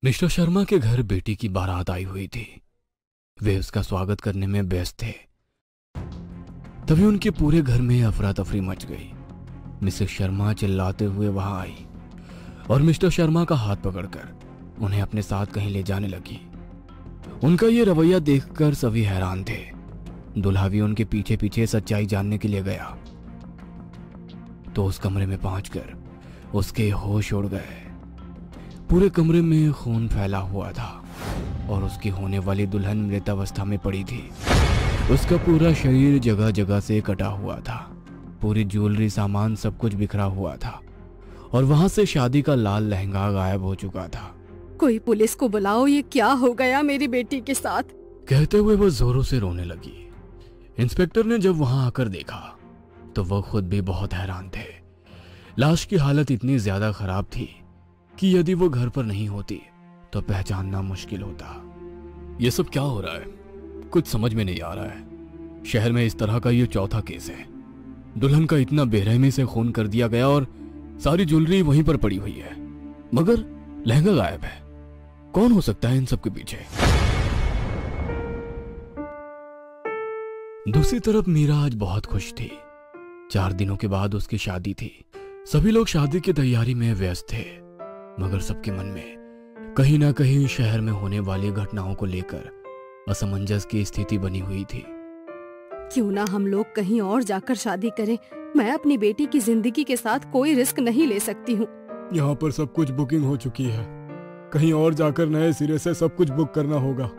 Mister Sharma के घर बेटी की बारात आई हुई थी। वे उसका स्वागत करने में व्यस्त थे। तभी उनके पूरे घर में अफरा तफरी मच गई। मिसेस शर्मा चिल्लाते हुए वहां आई और मिस्टर शर्मा का हाथ पकड़कर उन्हें अपने साथ कहीं ले जाने लगी। उनका ये रवैया देखकर सभी हैरान थे। दुल्हा भी उनके पीछे पीछे सच्चाई जानने के लिए गया तो उस कमरे में पहुंचकर उसके होश उड़ गए। पूरे कमरे में खून फैला हुआ था और उसकी होने वाली दुल्हन मृतावस्था में पड़ी थी। उसका पूरा शरीर जगह जगह से कटा हुआ था। पूरी ज्वेलरी, सामान सब कुछ बिखरा हुआ था और वहां से शादी का लाल लहंगा गायब हो चुका था। कोई पुलिस को बुलाओ, ये क्या हो गया मेरी बेटी के साथ? कहते हुए वो जोरों से रोने लगी। इंस्पेक्टर ने जब वहां आकर देखा तो वो खुद भी बहुत हैरान थे। लाश की हालत इतनी ज्यादा खराब थी कि यदि वो घर पर नहीं होती तो पहचानना मुश्किल होता। ये सब क्या हो रहा है? कुछ समझ में नहीं आ रहा है। शहर में इस तरह का ये चौथा केस है। दुल्हन का इतना बेरहमी से खून कर दिया गया और सारी ज्वेलरी वहीं पर पड़ी हुई है, मगर लहंगा गायब है। कौन हो सकता है इन सब के पीछे? दूसरी तरफ मीरा आज बहुत खुश थी। 4 दिनों के बाद उसकी शादी थी। सभी लोग शादी की तैयारी में व्यस्त थे, मगर सबके मन में कहीं ना कहीं शहर में होने वाली घटनाओं को लेकर असमंजस की स्थिति बनी हुई थी। क्यों ना हम लोग कहीं और जाकर शादी करें। मैं अपनी बेटी की जिंदगी के साथ कोई रिस्क नहीं ले सकती हूँ। यहाँ पर सब कुछ बुकिंग हो चुकी है। कहीं और जाकर नए सिरे से सब कुछ बुक करना होगा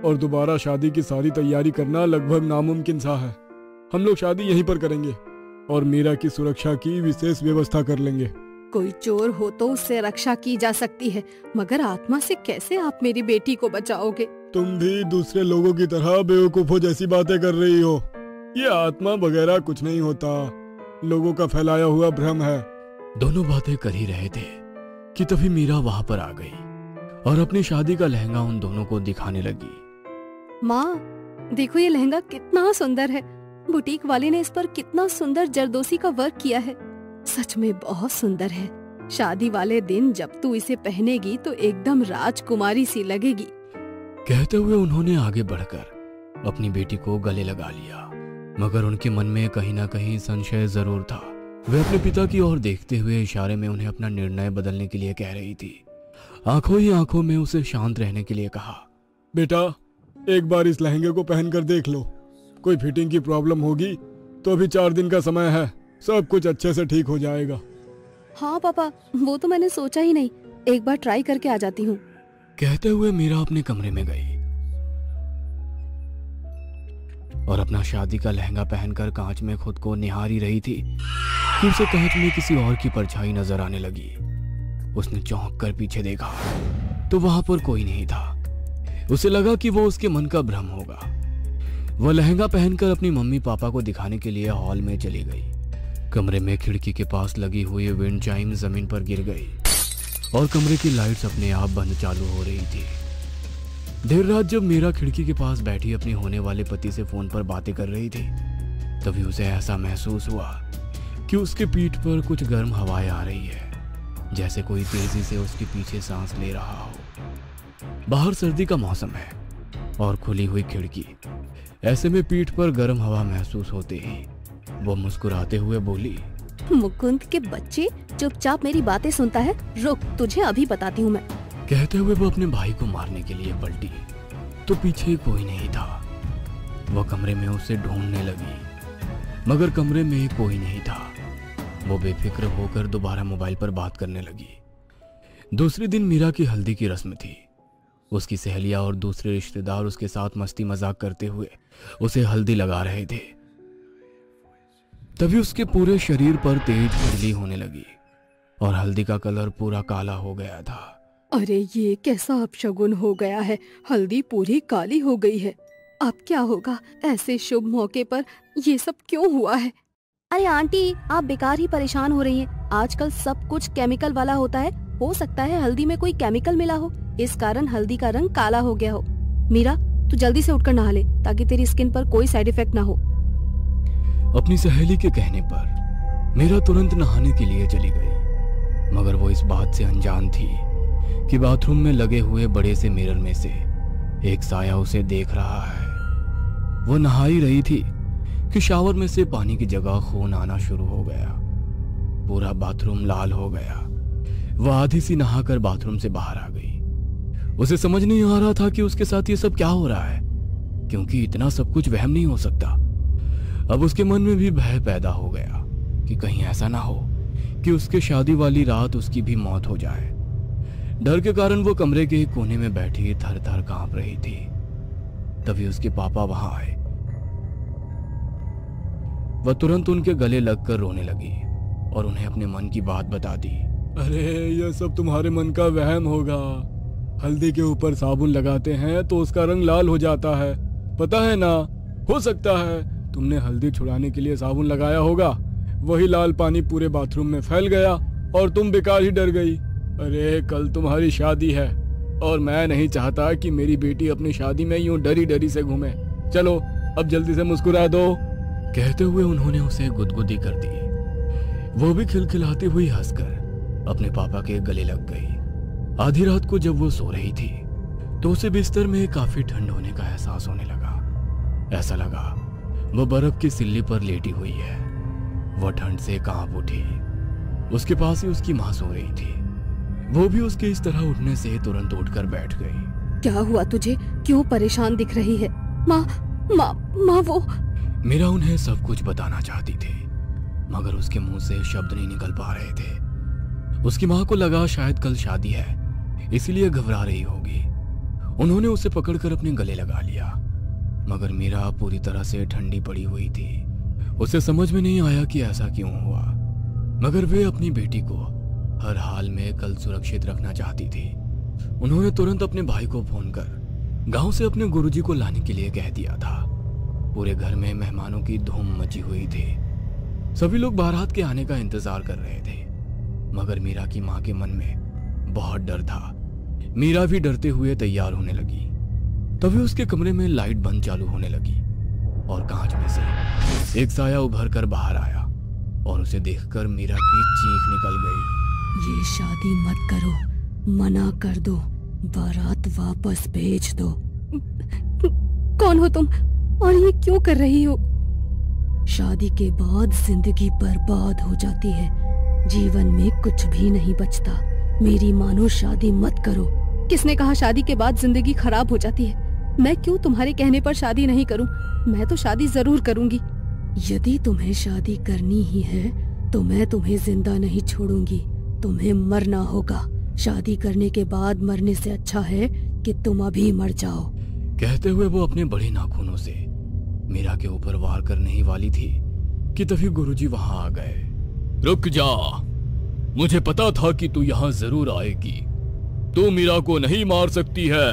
और दोबारा शादी की सारी तैयारी करना लगभग नामुमकिन सा है। हम लोग शादी यहीं पर करेंगे और मीरा की सुरक्षा की विशेष व्यवस्था कर लेंगे। कोई चोर हो तो उससे रक्षा की जा सकती है, मगर आत्मा से कैसे आप मेरी बेटी को बचाओगे? तुम भी दूसरे लोगों की तरह बेवकूफों जैसी बातें कर रही हो। ये आत्मा वगैरह कुछ नहीं होता, लोगों का फैलाया हुआ भ्रम है। दोनों बातें कर ही रहे थे कि तभी मीरा वहां पर आ गई और अपनी शादी का लहंगा उन दोनों को दिखाने लगी। माँ, देखो ये लहंगा कितना सुंदर है। बुटीक वाले ने इस पर कितना सुंदर जरदोसी का वर्क किया है। सच में बहुत सुंदर है। शादी वाले दिन जब तू इसे पहनेगी तो एकदम राजकुमारी सी लगेगी। कहते हुए उन्होंने आगे बढ़कर अपनी बेटी को गले लगा लिया, मगर उनके मन में कहीं ना कहीं संशय जरूर था। वे अपने पिता की ओर देखते हुए इशारे में उन्हें अपना निर्णय बदलने के लिए कह रही थी। आंखों ही आंखों में उसे शांत रहने के लिए कहा, बेटा एक बार इस लहंगे को पहन कर देख लो। कोई फिटिंग की प्रॉब्लम होगी तो अभी 4 दिन का समय है, सब कुछ अच्छे से ठीक हो जाएगा। हाँ पापा, वो तो मैंने सोचा ही नहीं। एक बार ट्राई करके आ जाती हूँ। कहते हुए मीरा अपने कमरे में गई और अपना शादी का लहंगा पहनकर कांच में खुद को निहारी रही थी कि उसे कांच में किसी और की परछाई नजर आने लगी। उसने चौंक कर पीछे देखा तो वहां पर कोई नहीं था। उसे लगा कि वो उसके मन का भ्रम होगा। वह लहंगा पहनकर अपनी मम्मी पापा को दिखाने के लिए हॉल में चली गई। कमरे में खिड़की के पास लगी हुई विंड चाइम जमीन पर गिर गई और कमरे की लाइट्स अपने आप बंद चालू हो रही थी। देर रात जब मीरा खिड़की के पास बैठी अपने होने वाले पति से फोन पर बातें कर रही थी, तभी उसे ऐसा महसूस हुआ कि उसके पीठ पर कुछ गर्म हवाएं आ रही है, जैसे कोई तेजी से उसके पीछे सांस ले रहा हो। बाहर सर्दी का मौसम है और खुली हुई खिड़की। ऐसे में पीठ पर गर्म हवा महसूस होते ही वो मुस्कुराते हुए बोली, मुकुंद के बच्चे, चुपचाप मेरी बातें सुनता है? रुक, तुझे अभी बताती हूँ मैं। कहते हुए वो अपने भाई को मारने के लिए पलटी तो पीछे कोई नहीं था। वो कमरे में उसे ढूंढने लगी, मगर कमरे में कोई नहीं था। वो बेफिक्र होकर दोबारा मोबाइल पर बात करने लगी। दूसरे दिन मीरा की हल्दी की रस्म थी। उसकी सहेलियां और दूसरे रिश्तेदार उसके साथ मस्ती मजाक करते हुए उसे हल्दी लगा रहे थे। तभी उसके पूरे शरीर पर तेज खुजली होने लगी और हल्दी का कलर पूरा काला हो गया था। अरे ये कैसा अपशगुन हो गया है, हल्दी पूरी काली हो गई है। अब क्या होगा? ऐसे शुभ मौके पर ये सब क्यों हुआ है? अरे आंटी, आप बेकार ही परेशान हो रही हैं। आजकल सब कुछ केमिकल वाला होता है। हो सकता है हल्दी में कोई केमिकल मिला हो, इस कारण हल्दी का रंग काला हो गया हो। मीरा, तू जल्दी से उठकर नहा ले ताकि तेरी स्किन पर कोई साइड इफेक्ट ना हो। अपनी सहेली के कहने पर मीरा तुरंत नहाने के लिए चली गई, मगर वो इस बात से अनजान थी कि बाथरूम में लगे हुए बड़े से मिरर में से एक साया उसे देख रहा है। वो नहा ही रही थी कि शावर में से पानी की जगह खून आना शुरू हो गया। पूरा बाथरूम लाल हो गया। वह आधी सी नहाकर बाथरूम से बाहर आ गई। उसे समझ नहीं आ रहा था कि उसके साथ ये सब क्या हो रहा है, क्योंकि इतना सब कुछ वहम नहीं हो सकता। अब उसके मन में भी भय पैदा हो गया कि कहीं ऐसा ना हो कि उसके शादी वाली रात उसकी भी मौत हो जाए। डर के कारण वो कमरे के एक कोने में बैठी थर थर कांप रही थी। तभी उसके पापा वहां आए। वह तुरंत उनके गले लगकर रोने लगी और उन्हें अपने मन की बात बता दी। अरे ये सब तुम्हारे मन का वहम होगा। हल्दी के ऊपर साबुन लगाते हैं तो उसका रंग लाल हो जाता है, पता है ना। हो सकता है तुमने हल्दी छुड़ाने के लिए साबुन लगाया होगा, वही लाल पानी पूरे बाथरूम में फैल गया और तुम बेकार ही डर गई। अरे कल तुम्हारी शादी है और मैं नहीं चाहता कि मेरी बेटी अपनी शादी में यूं डरी डरी से घूमे। चलो अब जल्दी से मुस्कुरा दो। कहते हुए उन्होंने उसे गुदगुदी कर दी। वो भी खिलखिलाती हुई हंसकर अपने पापा के गले लग गई। आधी रात को जब वो सो रही थी तो उसे बिस्तर में काफी ठंड होने का एहसास होने लगा। ऐसा लगा वो बर्फ की सिल्ली पर लेटी हुई है। वह ठंड से कांप उठी। उसके पास ही उसकी माँ सो रही थी। वो भी उसके इस तरह उठने से तुरंत उठकर बैठ गई। क्या हुआ तुझे? क्यों परेशान दिख रही है? माँ माँ माँ वो। मीरा उन्हें सब कुछ बताना चाहती थी मगर उसके मुंह से शब्द नहीं निकल पा रहे थे। उसकी माँ को लगा शायद कल शादी है इसीलिए घबरा रही होगी। उन्होंने उसे पकड़कर अपने गले लगा लिया मगर मीरा पूरी तरह से ठंडी पड़ी हुई थी। उसे समझ में नहीं आया कि ऐसा क्यों हुआ, मगर वे अपनी बेटी को हर हाल में कल सुरक्षित रखना चाहती थी। उन्होंने तुरंत अपने भाई को फोन कर गांव से अपने गुरुजी को लाने के लिए कह दिया था। पूरे घर में मेहमानों की धूम मची हुई थी। सभी लोग बारात के आने का इंतजार कर रहे थे मगर मीरा की माँ के मन में बहुत डर था। मीरा भी डरते हुए तैयार होने लगी। तभी उसके कमरे में लाइट बंद चालू होने लगी और कांच में से एक साया उभर कर बाहर आया और उसे देखकर मीरा की चीख निकल गई। ये शादी मत करो, मना कर दो, बारात वापस भेज दो। कौन हो तुम और ये क्यों कर रही हो? शादी के बाद जिंदगी बर्बाद हो जाती है, जीवन में कुछ भी नहीं बचता। मेरी मानो शादी मत करो। किसने कहा शादी के बाद जिंदगी खराब हो जाती है? मैं क्यों तुम्हारे कहने पर शादी नहीं करूं? मैं तो शादी जरूर करूंगी। यदि तुम्हें शादी करनी ही है तो मैं तुम्हें जिंदा नहीं छोड़ूंगी, तुम्हें मरना होगा। शादी करने के बाद मरने से अच्छा है कि तुम अभी मर जाओ। कहते हुए वो अपने बड़े नाखूनों से मीरा के ऊपर वार करने ही वाली थी कि तभी गुरुजी वहां आ गए। रुक जा, मुझे पता था कि तू यहाँ जरूर आएगी। तू मीरा को नहीं मार सकती है।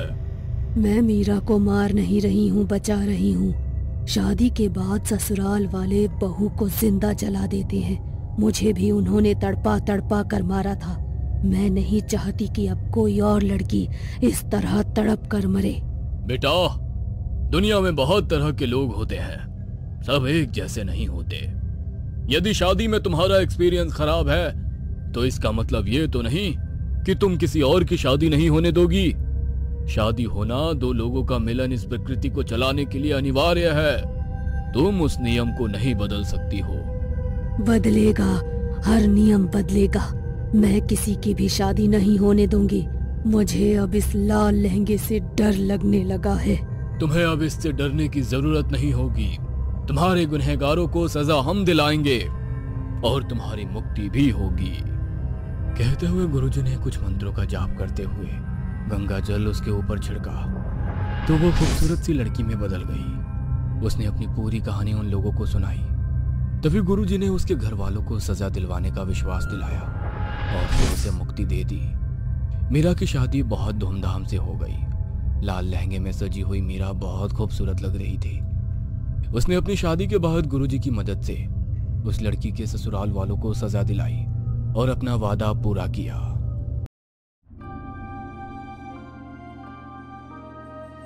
मैं मीरा को मार नहीं रही हूँ, बचा रही हूँ। शादी के बाद ससुराल वाले बहू को जिंदा जला देते हैं। मुझे भी उन्होंने तड़पा तड़पा कर मारा था। मैं नहीं चाहती कि अब कोई और लड़की इस तरह तड़प कर मरे। बेटा, दुनिया में बहुत तरह के लोग होते हैं, सब एक जैसे नहीं होते। यदि शादी में तुम्हारा एक्सपीरियंस खराब है तो इसका मतलब ये तो नहीं कि तुम किसी और की शादी नहीं होने दोगी। शादी होना दो लोगों का मिलन इस प्रकृति को चलाने के लिए अनिवार्य है। तुम उस नियम को नहीं बदल सकती हो। बदलेगा, हर नियम बदलेगा। मैं किसी की भी शादी नहीं होने दूंगी। मुझे अब इस लाल लहंगे से डर लगने लगा है। तुम्हें अब इससे डरने की जरूरत नहीं होगी। तुम्हारे गुनहगारों को सजा हम दिलाएंगे और तुम्हारी मुक्ति भी होगी। कहते हुए गुरुजी ने कुछ मंत्रों का जाप करते हुए गंगा जल उसके ऊपर छिड़का तो वो खूबसूरत सी लड़की में बदल गई। उसने अपनी पूरी कहानी उन लोगों को सुनाई। तभी गुरुजी ने उसके घर वालों को सजा दिलवाने का विश्वास दिलाया और फिर उसे मुक्ति दे दी। मीरा की शादी बहुत धूमधाम से हो गई। लाल लहंगे में सजी हुई मीरा बहुत खूबसूरत लग रही थी। उसने अपनी शादी के बाद गुरुजी की मदद से उस लड़की के ससुराल वालों को सजा दिलाई और अपना वादा पूरा किया।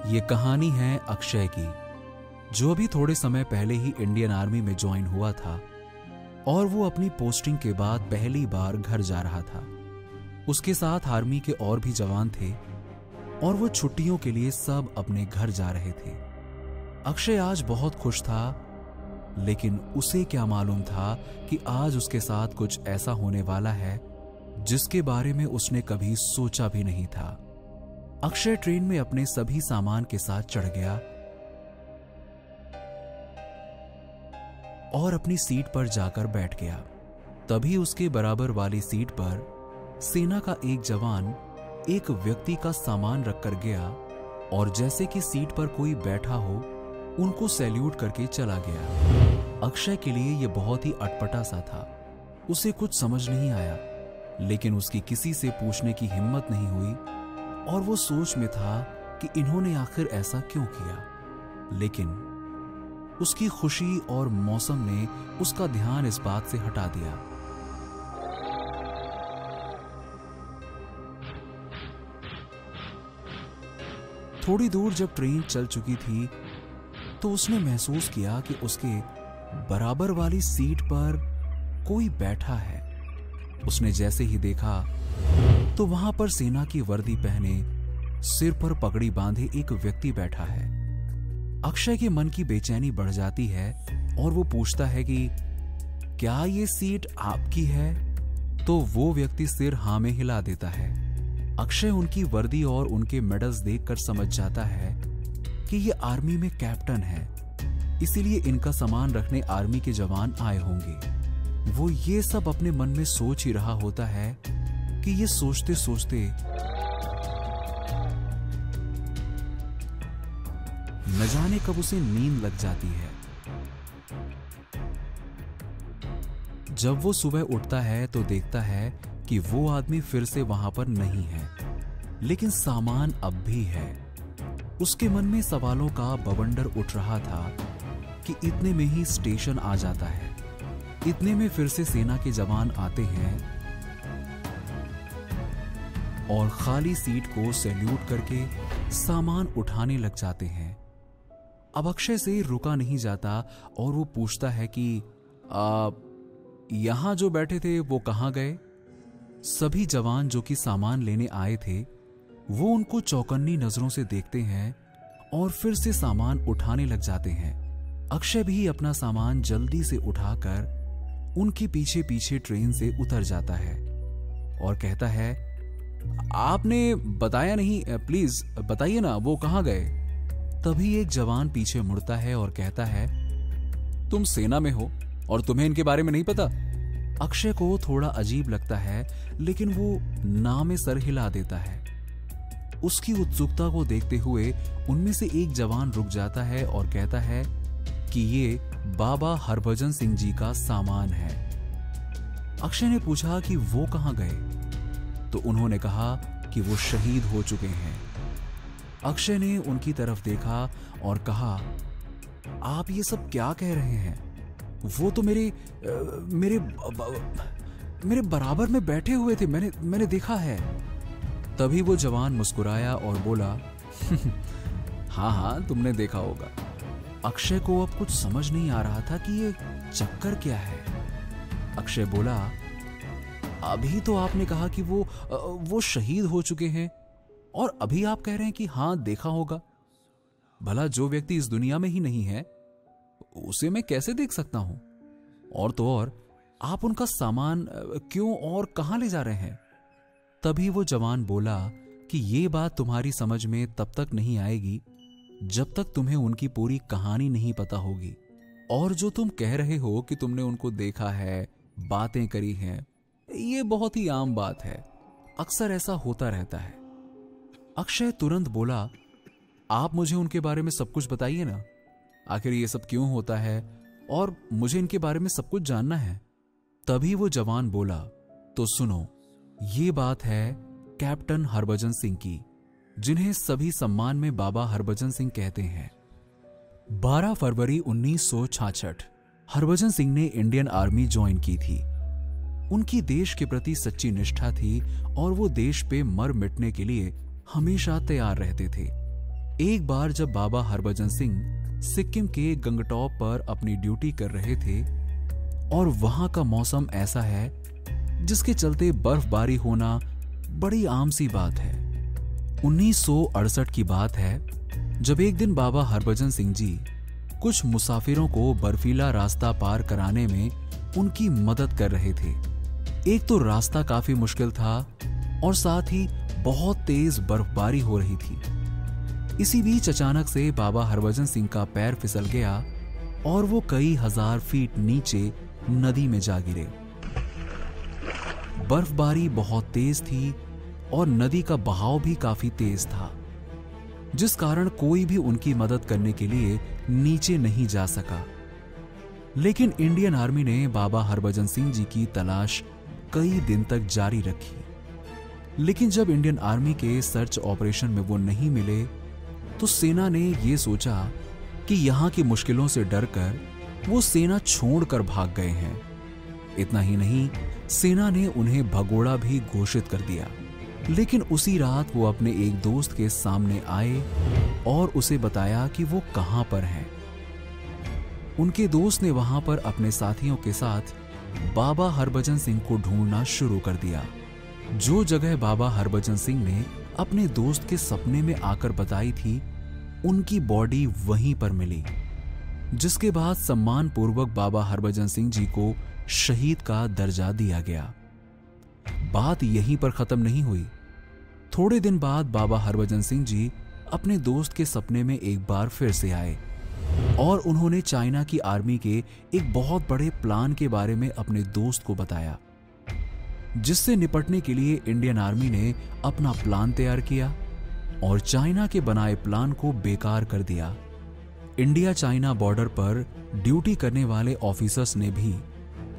ये कहानी है अक्षय की, जो अभी थोड़े समय पहले ही इंडियन आर्मी में ज्वाइन हुआ था और वो अपनी पोस्टिंग के बाद पहली बार घर जा रहा था। उसके साथ आर्मी के और भी जवान थे और वो छुट्टियों के लिए सब अपने घर जा रहे थे। अक्षय आज बहुत खुश था, लेकिन उसे क्या मालूम था कि आज उसके साथ कुछ ऐसा होने वाला है जिसके बारे में उसने कभी सोचा भी नहीं था। अक्षय ट्रेन में अपने सभी सामान के साथ चढ़ गया और अपनी सीट पर जाकर बैठ गया। तभी उसके बराबर वाली सीट पर सेना का एक जवान एक व्यक्ति का सामान रखकर गया और जैसे कि सीट पर कोई बैठा हो उनको सैल्यूट करके चला गया। अक्षय के लिए यह बहुत ही अटपटा सा था। उसे कुछ समझ नहीं आया, लेकिन उसकी किसी से पूछने की हिम्मत नहीं हुई और वो सोच में था कि इन्होंने आखिर ऐसा क्यों किया। लेकिन उसकी खुशी और मौसम ने उसका ध्यान इस बात से हटा दिया। थोड़ी दूर जब ट्रेन चल चुकी थी तो उसने महसूस किया कि उसके बराबर वाली सीट पर कोई बैठा है। उसने जैसे ही देखा तो वहां पर सेना की वर्दी पहने, सिर पर पगड़ी बांधे एक व्यक्ति बैठा है। अक्षय के मन की बेचैनी बढ़ जाती है और वो पूछता है कि क्या ये सीट आपकी है? तो वो व्यक्ति सिर हाँ में हिला देता है। अक्षय उनकी वर्दी और उनके मेडल्स देखकर समझ जाता है कि ये आर्मी में कैप्टन है, इसीलिए इनका सामान रखने आर्मी के जवान आए होंगे। वो ये सब अपने मन में सोच ही रहा होता है कि ये सोचते सोचते न जाने कब उसे नींद लग जाती है। जब वो सुबह उठता है तो देखता है कि वो आदमी फिर से वहां पर नहीं है, लेकिन सामान अब भी है। उसके मन में सवालों का बवंडर उठ रहा था कि इतने में ही स्टेशन आ जाता है, इतने में फिर से सेना के जवान आते हैं और खाली सीट को सैल्यूट करके सामान उठाने लग जाते हैं। अब अक्षय से रुका नहीं जाता और वो पूछता है कि यहां जो बैठे थे वो कहां गए? सभी जवान जो कि सामान लेने आए थे वो उनको चौकन्नी नजरों से देखते हैं और फिर से सामान उठाने लग जाते हैं। अक्षय भी अपना सामान जल्दी से उठाकर उनके पीछे पीछे ट्रेन से उतर जाता है और कहता है, आपने बताया नहीं, प्लीज बताइए ना वो कहां गए? तभी एक जवान पीछे मुड़ता है और कहता है, तुम सेना में हो और तुम्हें इनके बारे में नहीं पता? अक्षय को थोड़ा अजीब लगता है, लेकिन वो ना में सर हिला देता है। उसकी उत्सुकता को देखते हुए उनमें से एक जवान रुक जाता है और कहता है कि ये बाबा हरभजन सिंह जी का सामान है। अक्षय ने पूछा कि वो कहां गए? तो उन्होंने कहा कि वो शहीद हो चुके हैं। अक्षय ने उनकी तरफ देखा और कहा, आप ये सब क्या कह रहे हैं? वो तो मेरे बराबर में बैठे हुए थे, मैंने देखा है। तभी वो जवान मुस्कुराया और बोला, हाँ हाँ तुमने देखा होगा। अक्षय को अब कुछ समझ नहीं आ रहा था कि ये चक्कर क्या है। अक्षय बोला, अभी तो आपने कहा कि वो शहीद हो चुके हैं और अभी आप कह रहे हैं कि हाँ देखा होगा। भला जो व्यक्ति इस दुनिया में ही नहीं है उसे मैं कैसे देख सकता हूं? और तो और आप उनका सामान क्यों और कहां ले जा रहे हैं? तभी वो जवान बोला कि ये बात तुम्हारी समझ में तब तक नहीं आएगी जब तक तुम्हें उनकी पूरी कहानी नहीं पता होगी। और जो तुम कह रहे हो कि तुमने उनको देखा है, बातें करी हैं, ये बहुत ही आम बात है, अक्सर ऐसा होता रहता है। अक्षय तुरंत बोला, आप मुझे उनके बारे में सब कुछ बताइए ना, आखिर ये सब क्यों होता है और मुझे इनके बारे में सब कुछ जानना है। तभी वो जवान बोला, तो सुनो, ये बात है कैप्टन हरभजन सिंह की, जिन्हें सभी सम्मान में बाबा हरभजन सिंह कहते हैं। 12 फरवरी 1966 हरभजन सिंह ने इंडियन आर्मी ज्वाइन की थी। उनकी देश के प्रति सच्ची निष्ठा थी और वो देश पे मर मिटने के लिए हमेशा तैयार रहते थे। एक बार जब बाबा हरभजन सिंह सिक्किम के गंगटॉप पर अपनी ड्यूटी कर रहे थे और वहां का मौसम ऐसा है जिसके चलते बर्फबारी होना बड़ी आम सी बात है। 1968 की बात है जब एक दिन बाबा हरभजन सिंह जी कुछ मुसाफिरों को बर्फीला रास्ता पार कराने में उनकी मदद कर रहे थे। एक तो रास्ता काफी मुश्किल था और साथ ही बहुत तेज बर्फबारी हो रही थी। इसी बीच अचानक से बाबा हरभजन सिंह का पैर फिसल गया और वो कई हजार फीट नीचे नदी में जा गिरे। बर्फबारी बहुत तेज थी और नदी का बहाव भी काफी तेज था, जिस कारण कोई भी उनकी मदद करने के लिए नीचे नहीं जा सका। लेकिन इंडियन आर्मी ने बाबा हरभजन सिंह जी की तलाश कई दिन तक जारी रखी। लेकिन जब इंडियन आर्मी के सर्च ऑपरेशन में वो नहीं मिले तो सेना ने ये सोचा कि यहाँ की मुश्किलों से डरकर वो सेना छोड़कर भाग गए हैं। इतना ही नहीं, सेना ने उन्हें भगोड़ा भी घोषित कर दिया। लेकिन उसी रात वो अपने एक दोस्त के सामने आए और उसे बताया कि वो कहां पर हैं। उनके दोस्त ने वहां पर अपने साथियों के साथ बाबा हरभजन सिंह को ढूंढना शुरू कर दिया। जो जगह बाबा हरभजन सिंह ने अपने दोस्त के सपने में आकर बताई थी, उनकी बॉडी वहीं पर मिली, जिसके बाद सम्मान पूर्वक बाबा हरभजन सिंह जी को शहीद का दर्जा दिया गया। बात यहीं पर खत्म नहीं हुई। थोड़े दिन बाद बाबा हरभजन सिंह जी अपने दोस्त के सपने में एक बार फिर से आए और उन्होंने चाइना की आर्मी के एक बहुत बड़े प्लान के बारे में अपने दोस्त को बताया, जिससे निपटने के लिए इंडियन आर्मी ने अपना प्लान तैयार किया और चाइना के बनाए प्लान को बेकार कर दिया। इंडिया चाइना बॉर्डर पर ड्यूटी करने वाले ऑफिसर्स ने भी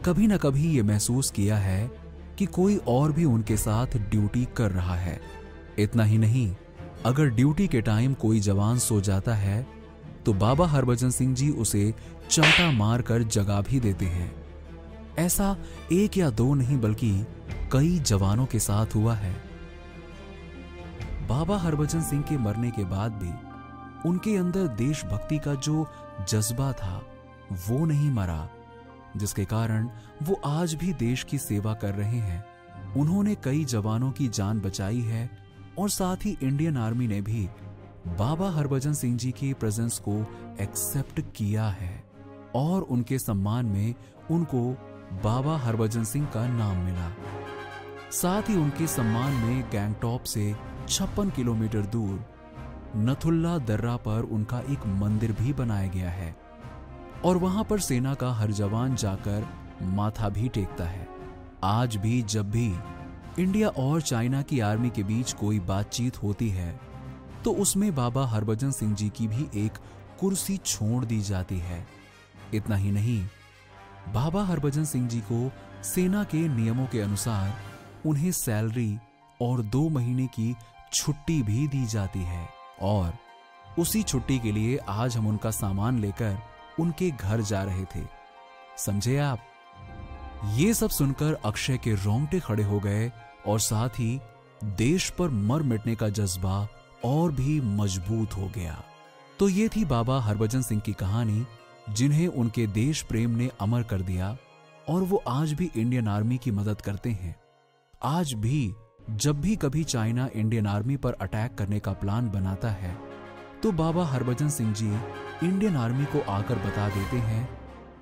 कभी न कभी ये महसूस किया है कि कोई और भी उनके साथ ड्यूटी कर रहा है। इतना ही नहीं, अगर ड्यूटी के टाइम कोई जवान सो जाता है तो बाबा हरभजन सिंह जी उसे चांटा मारकर जगा भी देते हैं। ऐसा एक या दो नहीं बल्कि कई जवानों के साथ हुआ है। बाबा हरभजन सिंह के मरने के बाद भी उनके अंदर देशभक्ति का जो जज्बा था वो नहीं मरा, जिसके कारण वो आज भी देश की सेवा कर रहे हैं। उन्होंने कई जवानों की जान बचाई है और साथ ही इंडियन आर्मी ने भी बाबा हरभजन सिंह जी की प्रेजेंस को एक्सेप्ट किया है और उनके सम्मान में उनको बाबा हरभजन सिंह का नाम मिला। साथ ही उनके सम्मान में गैंगटॉक से 56 किलोमीटर दूर नथुल्ला दर्रा पर उनका एक मंदिर भी बनाया गया है और वहां पर सेना का हर जवान जाकर माथा भी टेकता है। आज भी जब भी इंडिया और चाइना की आर्मी के बीच कोई बातचीत होती है तो उसमें बाबा हरभजन सिंह जी की भी एक कुर्सी छोड़ दी जाती है। इतना ही नहीं, बाबा हरभजन सिंह जी को सेना के नियमों के अनुसार उन्हें सैलरी और 2 महीने की छुट्टी भी दी जाती है और उसी छुट्टी के लिए आज हम उनका सामान लेकर उनके घर जा रहे थे। समझे आप? ये सब सुनकर अक्षय के रोंगटे खड़े हो गए और साथ ही देश पर मर मिटने का जज्बा और भी मजबूत हो गया। तो ये थी बाबा हरभजन सिंह की कहानी, जिन्हें उनके देश प्रेम ने अमर कर दिया और वो आज भी इंडियन आर्मी की मदद करते हैं। आज भी जब भी कभी चाइना इंडियन आर्मी पर अटैक करने का प्लान बनाता है तो बाबा हरभजन सिंह जी इंडियन आर्मी को आकर बता देते हैं।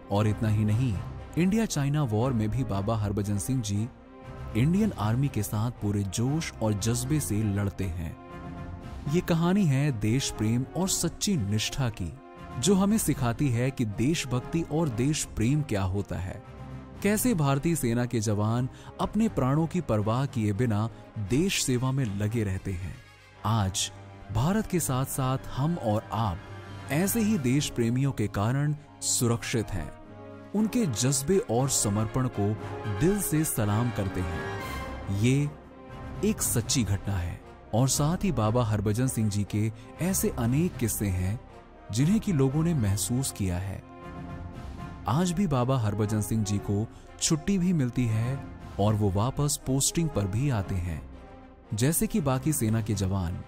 और इतना ही नहीं, इंडिया चाइना वॉर में भी बाबा हरभजन सिंह जी इंडियन आर्मी के साथ पूरे जोश और जज्बे से लड़ते हैं। ये कहानी है देश प्रेम और सच्ची निष्ठा की, जो हमें सिखाती है कि देशभक्ति और देश प्रेम क्या होता है। कैसे भारतीय सेना के जवान अपने प्राणों की परवाह किए बिना देश सेवा में लगे रहते हैं। आज भारत के साथ साथ हम और आप ऐसे ही देश प्रेमियों के कारण सुरक्षित हैं। उनके जज्बे और समर्पण को दिल से सलाम करते हैं। ये एक सच्ची घटना है और साथ ही बाबा हरभजन सिंह जी के ऐसे अनेक किस्से हैं जिन्हें कि लोगों ने महसूस किया है। आज भी बाबा हरभजन सिंह जी को छुट्टी भी मिलती है और वो वापस पोस्टिंग पर भी आते हैं जैसे कि बाकी सेना के जवान,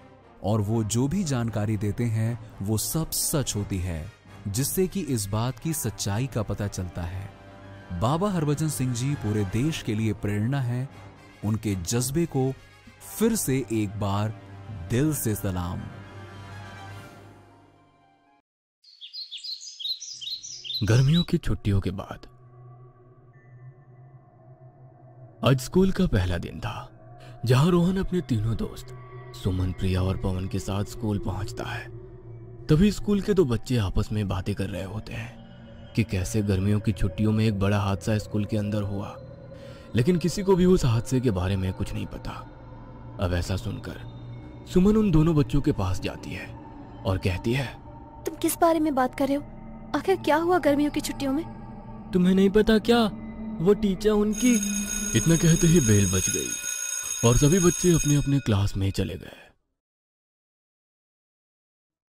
और वो जो भी जानकारी देते हैं वो सब सच होती है, जिससे कि इस बात की सच्चाई का पता चलता है। बाबा हरभजन सिंह जी पूरे देश के लिए प्रेरणा है। उनके जज्बे को फिर से एक बार दिल से सलाम। गर्मियों की छुट्टियों के बाद आज स्कूल का पहला दिन था, जहां रोहन अपने तीनों दोस्त सुमन, प्रिया और पवन के साथ स्कूल पहुंचता है। तभी स्कूल के दो बच्चे आपस में बातें कर रहे होते हैं कि कैसे गर्मियों की छुट्टियों में एक बड़ा हादसा स्कूल के अंदर हुआ, लेकिन किसी को भी उस हादसे के बारे में कुछ नहीं पता। अब ऐसा सुनकर सुमन उन दोनों बच्चों के पास जाती है और कहती है, तुम किस बारे में बात कर रहे हो? आखिर क्या हुआ गर्मियों की छुट्टियों में? तुम्हें नहीं पता क्या? वो टीचर उनकी। इतना कहते ही बेल बज गई और सभी बच्चे अपने अपने क्लास में चले गए।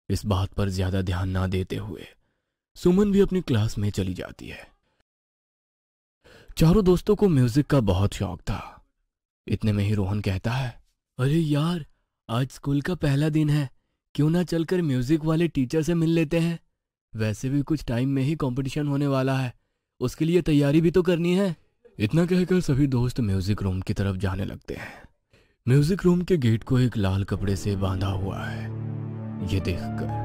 इस बात पर ज्यादा ध्यान ना देते हुए सुमन भी अपनी क्लास में चली जाती है। चारों दोस्तों को म्यूजिक का बहुत शौक था। इतने में ही रोहन कहता है, अरे यार, आज स्कूल का पहला दिन है, क्यों ना चलकर म्यूजिक वाले टीचर से मिल लेते हैं। वैसे भी कुछ टाइम में ही कंपटीशन होने वाला है, उसके लिए तैयारी भी तो करनी है। इतना कहकर सभी दोस्त म्यूजिक रूम की तरफ जाने लगते हैं। म्यूजिक रूम के गेट को एक लाल कपड़े से बांधा हुआ है। ये देखकर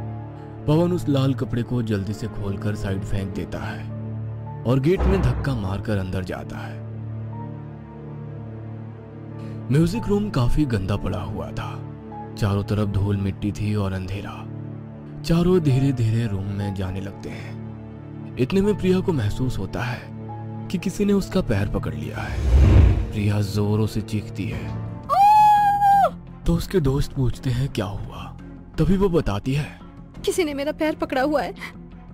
पवन उस लाल कपड़े को जल्दी से खोलकर साइड फेंक देता है और गेट में धक्का मारकर अंदर जाता है। म्यूजिक रूम काफी गंदा पड़ा हुआ था। चारों तरफ धूल मिट्टी थी और अंधेरा। चारों धीरे धीरे रूम में जाने लगते हैं। इतने में प्रिया को महसूस होता है कि किसी ने उसका पैर पकड़ लिया है। प्रिया जोरों से चीखती है तो उसके दोस्त पूछते हैं क्या हुआ। तभी वो बताती है, किसी ने मेरा पैर पकड़ा हुआ है,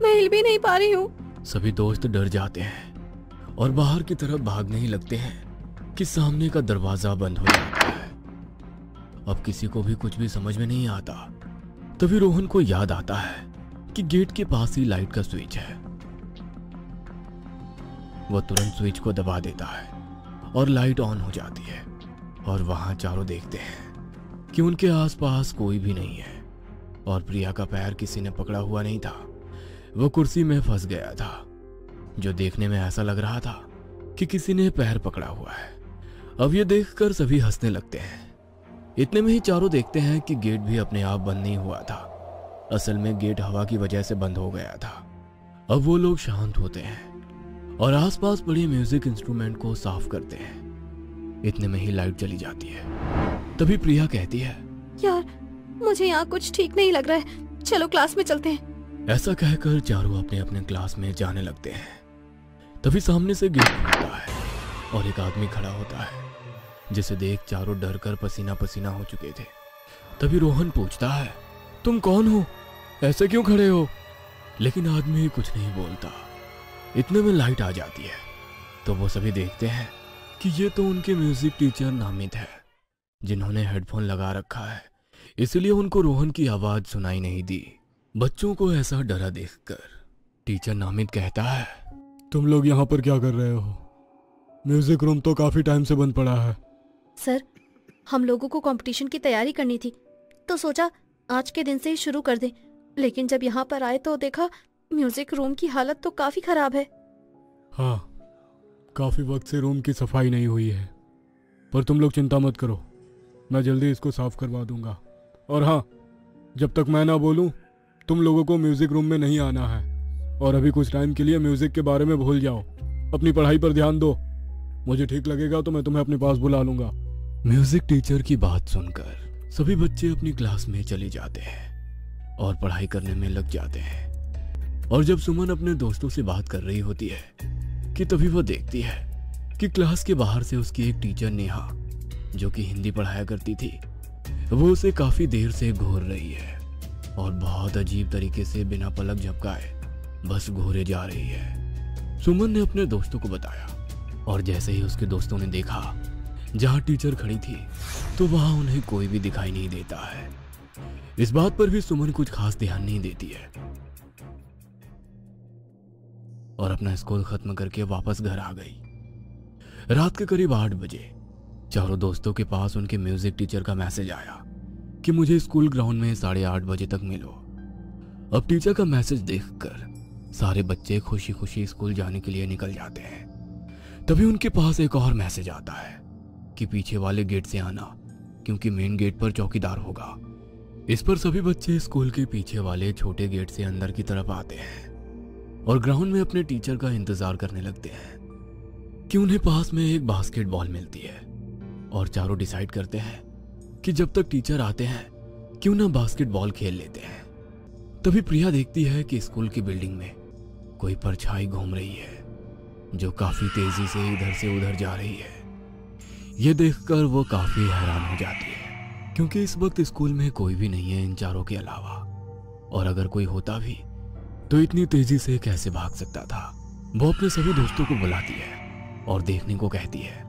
मैं हिल भी नहीं पा रही हूँ। सभी दोस्त डर जाते हैं और बाहर की तरफ भागने ही लगते हैं कि सामने का दरवाजा बंद हो जाता है। अब किसी को भी कुछ भी समझ में नहीं आता। तभी रोहन को याद आता है कि गेट के पास ही लाइट का स्विच है। वो तुरंत स्विच को दबा देता है और लाइट ऑन हो जाती है और वहां चारों देखते हैं कि उनके आसपास कोई भी नहीं है और प्रिया का पैर किसी ने पकड़ा हुआ नहीं था। वो कुर्सी में फंस गया था, जो देखने में ऐसा लग रहा था कि किसी ने पैर पकड़ा हुआ है। अब ये देखकर सभी हंसने लगते हैं। इतने में ही चारों देखते हैं कि गेट भी अपने आप बंद नहीं हुआ था। असल में गेट हवा की वजह से बंद हो गया था। अब वो लोग शांत होते हैं और आसपास पड़े म्यूजिक इंस्ट्रूमेंट को साफ करते हैं। इतने में ही लाइट चली जाती है। तभी प्रिया कहती है, यार, मुझे यहाँ कुछ ठीक नहीं लग रहा है, चलो क्लास में चलते हैं। ऐसा कहकर चारों अपने अपने क्लास में जाने लगते हैं। तभी सामने से गेट खुलता है और एक आदमी खड़ा होता है, जिसे देख चारों डर कर पसीना पसीना हो चुके थे। तभी रोहन पूछता है, तुम कौन हो, ऐसे क्यों खड़े हो? लेकिन आदमी कुछ नहीं बोलता। इतने में लाइट आ जाती है तो वो सभी देखते हैं कि ये तो उनके म्यूजिक टीचर नामित है, जिन्होंने हेडफोन लगा रखा है, इसलिए उनको रोहन की आवाज सुनाई नहीं दी। बच्चों को ऐसा डरा देखकर टीचर नामित कहता है, तुम लोग यहाँ पर क्या कर रहे हो? म्यूजिक रूम तो काफी टाइम से बंद पड़ा है। सर, हम लोगों को कंपटीशन की तैयारी करनी थी तो सोचा आज के दिन से ही शुरू कर दें, लेकिन जब यहाँ पर आए तो देखा म्यूजिक रूम की हालत तो काफी खराब है। हाँ, काफी वक्त से रूम की सफाई नहीं हुई है, पर तुम लोग चिंता मत करो, मैं जल्दी इसको साफ करवा दूंगा। और हाँ, जब तक मैं ना बोलूं तुम लोगों को म्यूजिक रूम में नहीं आना है। और अभी कुछ टाइम के लिए म्यूजिक के बारे में भूल जाओ, अपनी पढ़ाई पर ध्यान दो। मुझे ठीक लगेगा तो मैं तुम्हें अपने पास बुला लूंगा। म्यूजिक टीचर की बात सुनकर सभी बच्चे अपनी क्लास में चले जाते हैं और पढ़ाई करने में लग जाते हैं। और जब सुमन अपने दोस्तों से बात कर रही होती है कि तभी वो देखती है कि क्लास के बाहर से उसकी एक टीचर नेहा, जो कि हिंदी पढ़ाया करती थी, वो उसे काफी देर से घूर रही है और बहुत अजीब तरीके से बिना पलक झपकाए बस घूरे जा रही है। सुमन ने अपने दोस्तों को बताया और जैसे ही उसके दोस्तों ने देखा जहां टीचर खड़ी थी तो वहां उन्हें कोई भी दिखाई नहीं देता है। इस बात पर भी सुमन कुछ खास ध्यान नहीं देती है और अपना स्कूल खत्म करके वापस घर आ गई। रात के करीब 8 बजे चारों दोस्तों के पास उनके म्यूजिक टीचर का मैसेज आया कि मुझे स्कूल ग्राउंड में 8:30 बजे तक मिलो। अब टीचर का मैसेज देखकर सारे बच्चे खुशी खुशी स्कूल जाने के लिए निकल जाते हैं। तभी उनके पास एक और मैसेज आता है कि पीछे वाले गेट से आना, क्योंकि मेन गेट पर चौकीदार होगा। इस पर सभी बच्चे स्कूल के पीछे वाले छोटे गेट से अंदर की तरफ आते हैं और ग्राउंड में अपने टीचर का इंतजार करने लगते हैं कि उन्हें पास में एक बास्केटबॉल मिलती है। और चारों डिसाइड करते हैं कि जब तक टीचर आते हैं क्यों ना बास्केटबॉल खेल लेते हैं। तभी प्रिया देखती है कि स्कूल की बिल्डिंग में कोई परछाई घूम रही है जो काफी तेजी से इधर से उधर जा रही है। ये देखकर वो काफी हैरान हो जाती है क्योंकि इस वक्त स्कूल में कोई भी नहीं है इन चारों के अलावा, और अगर कोई होता भी तो इतनी तेजी से कैसे भाग सकता था। वो अपने सभी दोस्तों को बुलाती है और देखने को कहती है,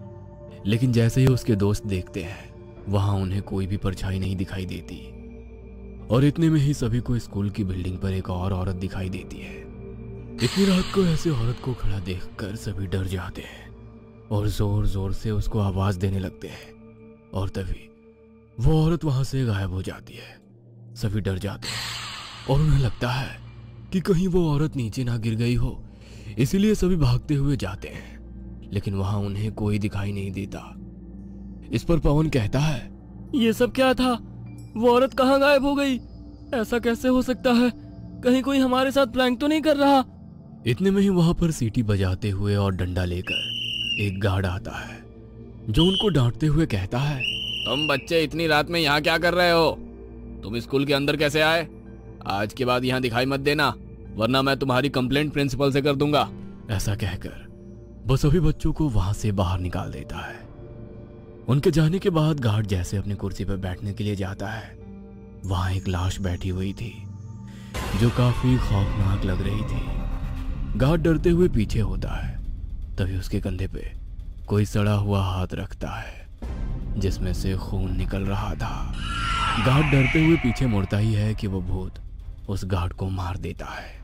लेकिन जैसे ही उसके दोस्त देखते हैं वहां उन्हें कोई भी परछाई नहीं दिखाई देती। और इतने में ही सभी को स्कूल की बिल्डिंग पर एक और औरत दिखाई देती है। इतनी रात को ऐसे औरत को खड़ा देखकर सभी डर जाते हैं और जोर जोर से उसको आवाज देने लगते हैं। और तभी वो औरत वहां से गायब हो जाती है। सभी डर जाते हैं और उन्हें लगता है कि कहीं वो औरत नीचे ना गिर गई हो, इसीलिए सभी भागते हुए जाते हैं, लेकिन वहां उन्हें कोई दिखाई नहीं देता। इस पर पवन कहता है, ये सब क्या था? वो औरत कहाँ गायब हो गई? ऐसा कैसे हो सकता है? कहीं कोई हमारे साथ प्रैंक तो नहीं कर रहा? इतने में ही वहां पर सीटी बजाते हुए और डंडा लेकर एक गार्ड आता है जो उनको डांटते हुए कहता है, तुम बच्चे इतनी रात में यहाँ क्या कर रहे हो? तुम स्कूल के अंदर कैसे आए? आज के बाद यहाँ दिखाई मत देना, वरना मैं तुम्हारी कंप्लेंट प्रिंसिपल से कर दूंगा। ऐसा कहकर वो सभी बच्चों को वहां से बाहर निकाल देता है। उनके जाने के बाद गार्ड जैसे अपनी कुर्सी पर बैठने के लिए जाता है, वहां एक लाश बैठी हुई थी जो काफी खौफनाक लग रही थी। गार्ड डरते हुए पीछे होता है, तभी उसके कंधे पे कोई सड़ा हुआ हाथ रखता है जिसमें से खून निकल रहा था। गार्ड डरते हुए पीछे मुड़ता ही है कि वो भूत उस गार्ड को मार देता है।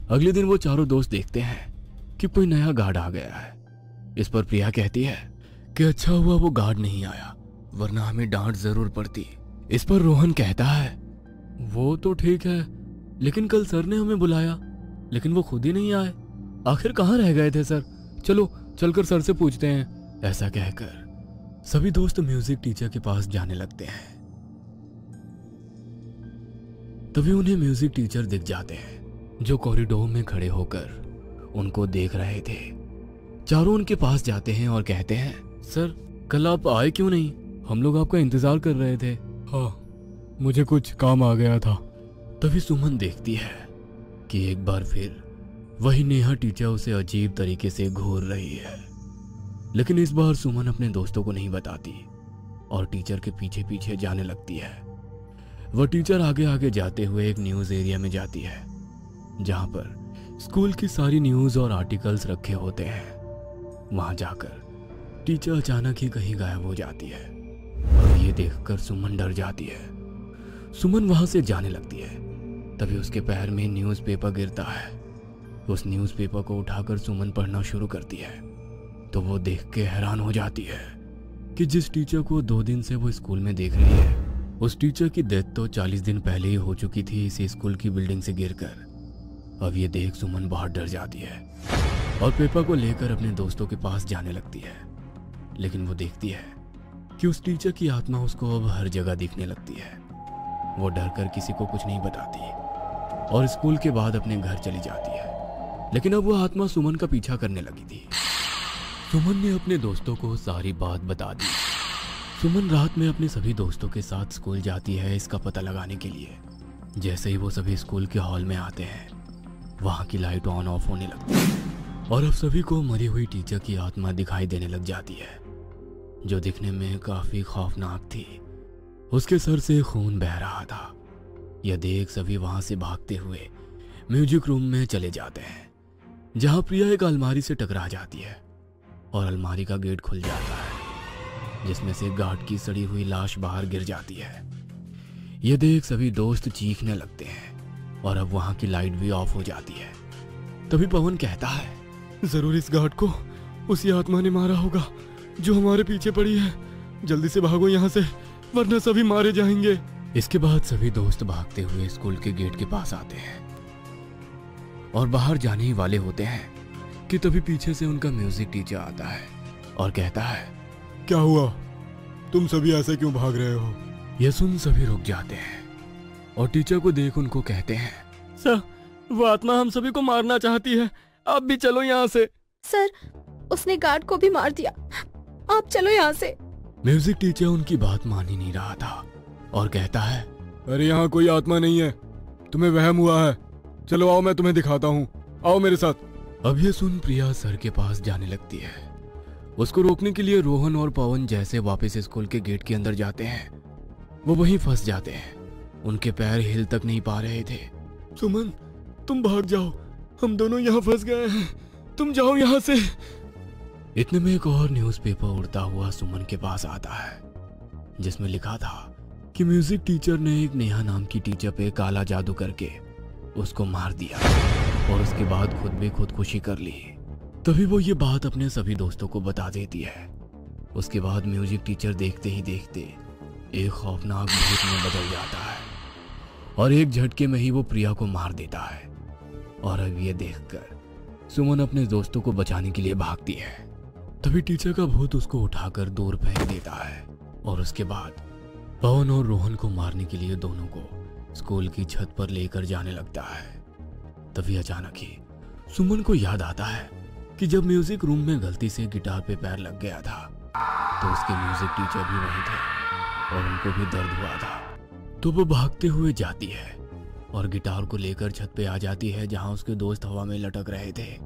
अगले दिन वो चारों दोस्त देखते हैं कि कोई नया गार्ड आ गया है। इस पर प्रिया कहती है कि अच्छा हुआ वो गार्ड नहीं आया, वरना हमें डांट जरूर पड़ती। इस पर रोहन कहता है, वो तो ठीक है, लेकिन कल सर ने हमें बुलाया लेकिन वो खुद ही नहीं आए। आखिर कहाँ रह गए थे सर? चलो चलकर सर से पूछते हैं। ऐसा कहकर सभी दोस्त म्यूजिक टीचर के पास जाने लगते हैं। तभी उन्हें म्यूजिक टीचर दिख जाते हैं जो कॉरिडोर में खड़े होकर उनको देख रहे थे। चारों उनके पास जाते हैं और कहते हैं, सर कल आप आए क्यों नहीं? हम लोग आपका इंतजार कर रहे थे। हाँ, मुझे कुछ काम आ गया था। तभी सुमन देखती है कि एक बार फिर वही नेहा टीचर उसे अजीब तरीके से घूर रही है, लेकिन इस बार सुमन अपने दोस्तों को नहीं बताती और टीचर के पीछे पीछे जाने लगती है। वह टीचर आगे आगे जाते हुए एक न्यूज एरिया में जाती है जहां पर स्कूल की सारी न्यूज और आर्टिकल्स रखे होते हैं। वहां जाकर टीचर अचानक ही कहीं गायब हो जाती है और ये देखकर सुमन डर जाती है। सुमन वहां से जाने लगती है, तभी उसके पैर में न्यूज़पेपर गिरता है। उस न्यूज़पेपर को उठाकर सुमन पढ़ना शुरू करती है तो वो देख के हैरान हो जाती है कि जिस टीचर को 2 दिन से वो स्कूल में देख रही है, उस टीचर की डेथ तो 40 दिन पहले ही हो चुकी थी इसी स्कूल की बिल्डिंग से गिरकर। अब ये देख सुमन बहुत डर जाती है और पेपर को लेकर अपने दोस्तों के पास जाने लगती है, लेकिन वो देखती है कि उस टीचर की आत्मा उसको अब हर जगह दिखने लगती है। वो डर कर किसी को कुछ नहीं बताती और स्कूल के बाद अपने घर चली जाती है, लेकिन अब वो आत्मा सुमन का पीछा करने लगी थी। सुमन ने अपने दोस्तों को सारी बात बता दी। सुमन रात में अपने सभी दोस्तों के साथ स्कूल जाती है इसका पता लगाने के लिए। जैसे ही वो सभी स्कूल के हॉल में आते हैं, वहां की लाइट ऑन ऑफ होने लगती है और अब सभी को मरी हुई टीचर की आत्मा दिखाई देने लग जाती है, जो दिखने में काफी खौफनाक थी। उसके सर से खून बह रहा था। यह देख सभी वहां से भागते हुए म्यूजिक रूम में चले जाते हैं, जहां प्रिया एक अलमारी से टकरा जाती है और अलमारी का गेट खुल जाता है, जिसमें से गार्ड की सड़ी हुई लाश बाहर गिर जाती है। यह देख सभी दोस्त चीखने लगते हैं और अब वहां की लाइट भी ऑफ हो जाती है। तभी पवन कहता है, जरूर इस गार्ड को उसी आत्मा ने मारा होगा जो हमारे पीछे पड़ी है। जल्दी से भागो यहाँ से, वरना सभी मारे जाएंगे। इसके बाद सभी दोस्त भागते हुए स्कूल के गेट के पास आते हैं और बाहर जाने ही वाले होते हैं कि तभी पीछे से उनका म्यूजिक टीचर आता है और कहता है, क्या हुआ? तुम सभी ऐसे क्यों भाग रहे हो? यह सुन सभी रुक जाते हैं और टीचर को देख उनको कहते हैं, सर, वो आत्मा हम सभी को मारना चाहती है, आप भी चलो यहाँ से। सर, उसने गार्ड को भी मार दिया, आप चलो यहाँ से। म्यूजिक टीचर उनकी बात मान ही नहीं रहा था और कहता है, अरे यहाँ कोई आत्मा नहीं है, तुम्हें वहम हुआ है। चलो आओ, मैं तुम्हें दिखाता हूँ, आओ मेरे साथ। अब ये सुन प्रिया सर के पास जाने लगती है। उसको रोकने के लिए रोहन और पवन जैसे वापस स्कूल के गेट के अंदर जाते हैं, वो वहीं फंस जाते हैं। उनके पैर हिल तक नहीं पा रहे थे। सुमन, तुम भाग जाओ, हम दोनों यहाँ फंस गए हैं, तुम जाओ यहाँ से। इतने में एक और न्यूज़पेपर उड़ता हुआ सुमन के पास आता है, जिसमें लिखा था कि म्यूजिक टीचर ने एक नेहा नाम की टीचर पे काला जादू करके उसको मार दिया और उसके बाद खुद भी खुदकुशी कर ली। तभी वो ये बात अपने सभी दोस्तों को बता देती है। उसके बाद म्यूजिक टीचर देखते ही देखते एक खौफनाक भूत में बदल जाता है और एक झटके में ही वो प्रिया को मार देता है। और अब ये देखकर सुमन अपने दोस्तों को बचाने के लिए भागती है। तभी टीचर का भूत उसको उठाकर दूर फेंक देता है और उसके बाद पवन और रोहन को मारने के लिए दोनों को स्कूल की छत पर लेकर जाने लगता है। तभी अचानक ही सुमन को याद आता है कि जब म्यूजिक रूम में गलती से गिटार पे पैर लग गया था तो उसके म्यूजिक टीचर भी वहीं थे और उनको भी दर्द हुआ था। तो वो भागते हुए जाती है और गिटार को लेकर छत पे आ जाती है जहां उसके दोस्त हवा में लटक रहे थे।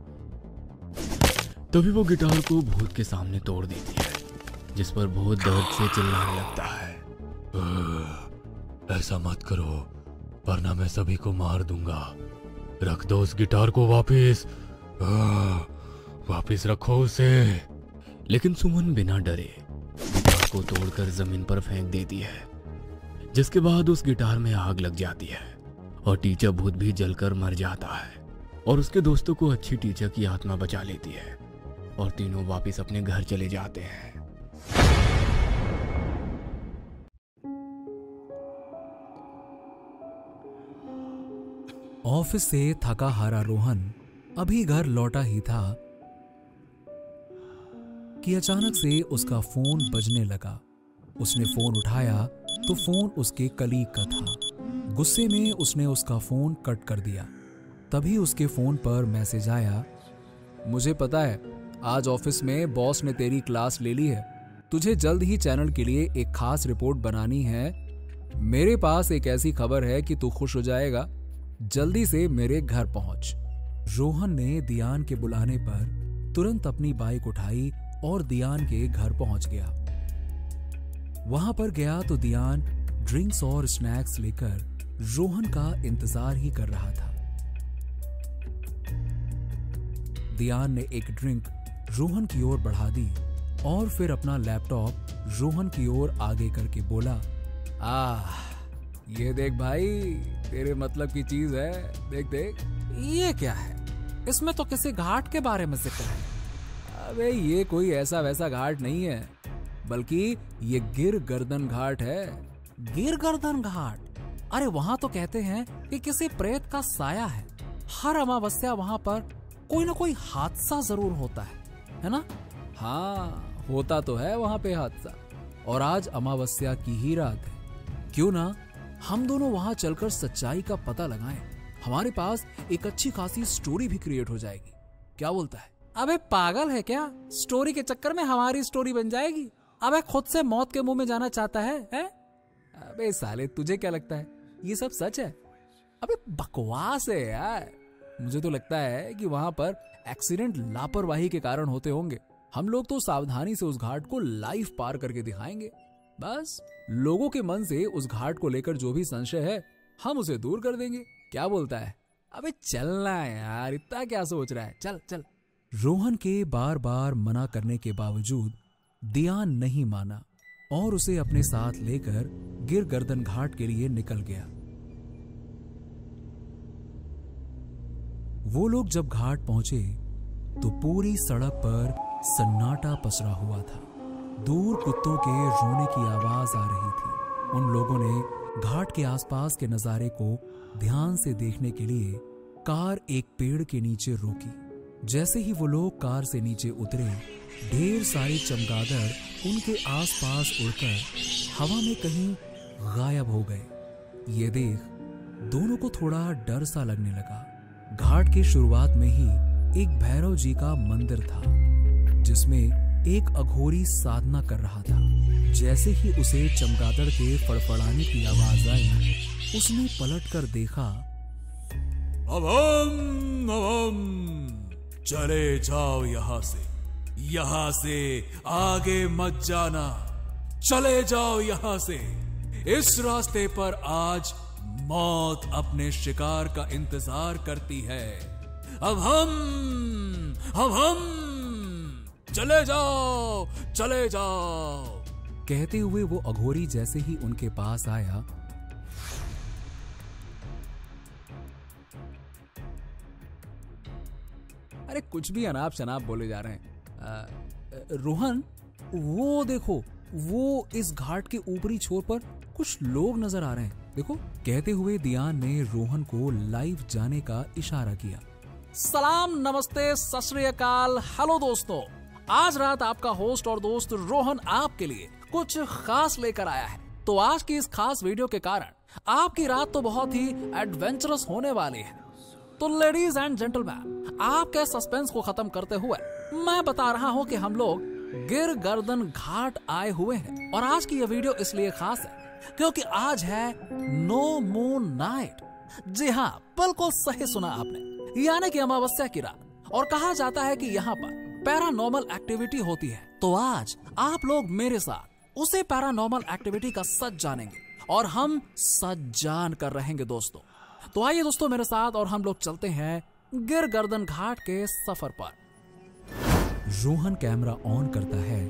तभी वो गिटार को भूत के सामने तोड़ देती है, जिस पर भूत दर्द से चिल्लाने लगता है, ऐसा मत करो वरना मैं सभी को मार दूंगा। रख दो उस गिटार को वापस रखो उसे। लेकिन सुमन बिना डरे गिटार को तोड़कर जमीन पर फेंक देती है, जिसके बाद उस गिटार में आग लग जाती है और टीचर भूत भी जलकर मर जाता है और उसके दोस्तों को अच्छी टीचर की आत्मा बचा लेती है और तीनों वापस अपने घर चले जाते हैं। ऑफिस से थका हारा रोहन अभी घर लौटा ही था कि अचानक से उसका फोन बजने लगा। उसने फोन उठाया तो फोन उसके कलीग का था। गुस्से में उसने उसका फोन कट कर दिया। तभी उसके फोन पर मैसेज आया, मुझे पता है आज ऑफिस में बॉस ने तेरी क्लास ले ली है, तुझे जल्द ही चैनल के लिए एक खास रिपोर्ट बनानी है। मेरे पास एक ऐसी खबर है कि तू खुश हो जाएगा, जल्दी से मेरे घर पहुंच। रोहन ने दियान के बुलाने पर तुरंत अपनी बाइक उठाई और दियान के घर पहुंच गया। वहां पर गया तो दियान ड्रिंक्स और स्नैक्स लेकर रोहन का इंतजार ही कर रहा था। दियान ने एक ड्रिंक रोहन की ओर बढ़ा दी और फिर अपना लैपटॉप रोहन की ओर आगे करके बोला, ये देख भाई, तेरे मतलब की चीज है, देख देख। ये क्या है? इसमें तो किसी घाट के बारे में जिक्र है। अबे ये कोई ऐसा वैसा घाट नहीं है, बल्कि ये गिर गर्दन घाट है। गिर गर्दन घाट? अरे वहां तो कहते हैं कि किसी प्रेत का साया है। हर अमावस्या वहां पर कोई ना कोई हादसा जरूर होता है ना? हाँ, होता तो है वहां पे हादसा, और आज अमावस्या की ही रात है। क्यों ना हम दोनों वहां चलकर सच्चाई का पता लगाएं। हमारे पास एक अच्छी खासी स्टोरी भी क्रिएट हो जाएगी। क्या बोलता है? अबे पागल है क्या? स्टोरी के चक्कर में हमारी स्टोरी बन जाएगी। अबे खुद से मौत के मुंह में जाना चाहता है? अबे साले, तुझे क्या लगता है ये सब सच है? अबे बकवास है यार। मुझे तो लगता है कि वहां पर एक्सीडेंट लापरवाही के कारण होते होंगे। हम लोग तो सावधानी से उस घाट को लाइव पार करके दिखाएंगे। बस लोगों के मन से उस घाट को लेकर जो भी संशय है हम उसे दूर कर देंगे। क्या बोलता है? अबे चलना यार, इतना क्या सोच रहा है? चल चल। रोहन के बार बार मना करने के बावजूद दियान नहीं माना और उसे अपने साथ लेकर गिर गर्दन घाट के लिए निकल गया। वो लोग जब घाट पहुंचे तो पूरी सड़क पर सन्नाटा पसरा हुआ था। दूर कुत्तों के रोने की आवाज आ रही थी। उन लोगों ने घाट के आसपास के नजारे को ध्यान से देखने के लिए कार एक पेड़ के नीचे रोकी। जैसे ही वो लोग कार से नीचे उतरे, ढेर सारे चमगादड़ उनके आसपास उड़कर हवा में कहीं गायब हो गए। ये देख दोनों को थोड़ा डर सा लगने लगा। घाट के शुरुआत में ही एक भैरव जी का मंदिर था, जिसमें एक अघोरी साधना कर रहा था। जैसे ही उसे चमगादड़ के फड़फड़ाने की आवाज आई, उसने पलटकर देखा। अवम, चले जाओ यहाँ से आगे मत जाना, चले जाओ यहाँ से। इस रास्ते पर आज मौत अपने शिकार का इंतजार करती है। अब हम चले जाओ। कहते हुए वो अघोरी जैसे ही उनके पास आया, अरे कुछ भी अनाप शनाप बोले जा रहे हैं। रोहन, वो देखो, वो इस घाट के ऊपरी छोर पर कुछ लोग नजर आ रहे हैं, देखो। कहते हुए दियान ने रोहन को लाइव जाने का इशारा किया। सलाम, नमस्ते, सत श्री अकाल, हेलो दोस्तों। आज रात आपका होस्ट और दोस्त रोहन आपके लिए कुछ खास लेकर आया है। तो आज की इस खास वीडियो के कारण आपकी रात तो बहुत ही एडवेंचरस होने वाली है। तो लेडीज एंड जेंटलमैन, आपके सस्पेंस को खत्म करते हुए मैं बता रहा हूँ कि हम लोग गिर गर्दन घाट आए हुए हैं। और आज की यह वीडियो इसलिए खास है क्योंकि आज है नो मून नाइट। जी हाँ, बिल्कुल सही सुना आपने, यानी कि अमावस्या की रात। और कहा जाता है कि यहाँ पर पैरानॉर्मल एक्टिविटी होती है। तो आज आप लोग मेरे साथ उसे पैरानॉर्मल एक्टिविटी का सच जानेंगे और हम सच जान कर रहेंगे दोस्तों। तो आइए दोस्तों मेरे साथ और हम लोग चलते हैं गिर गर्दन घाट के सफर पर। रोहन कैमरा ऑन करता है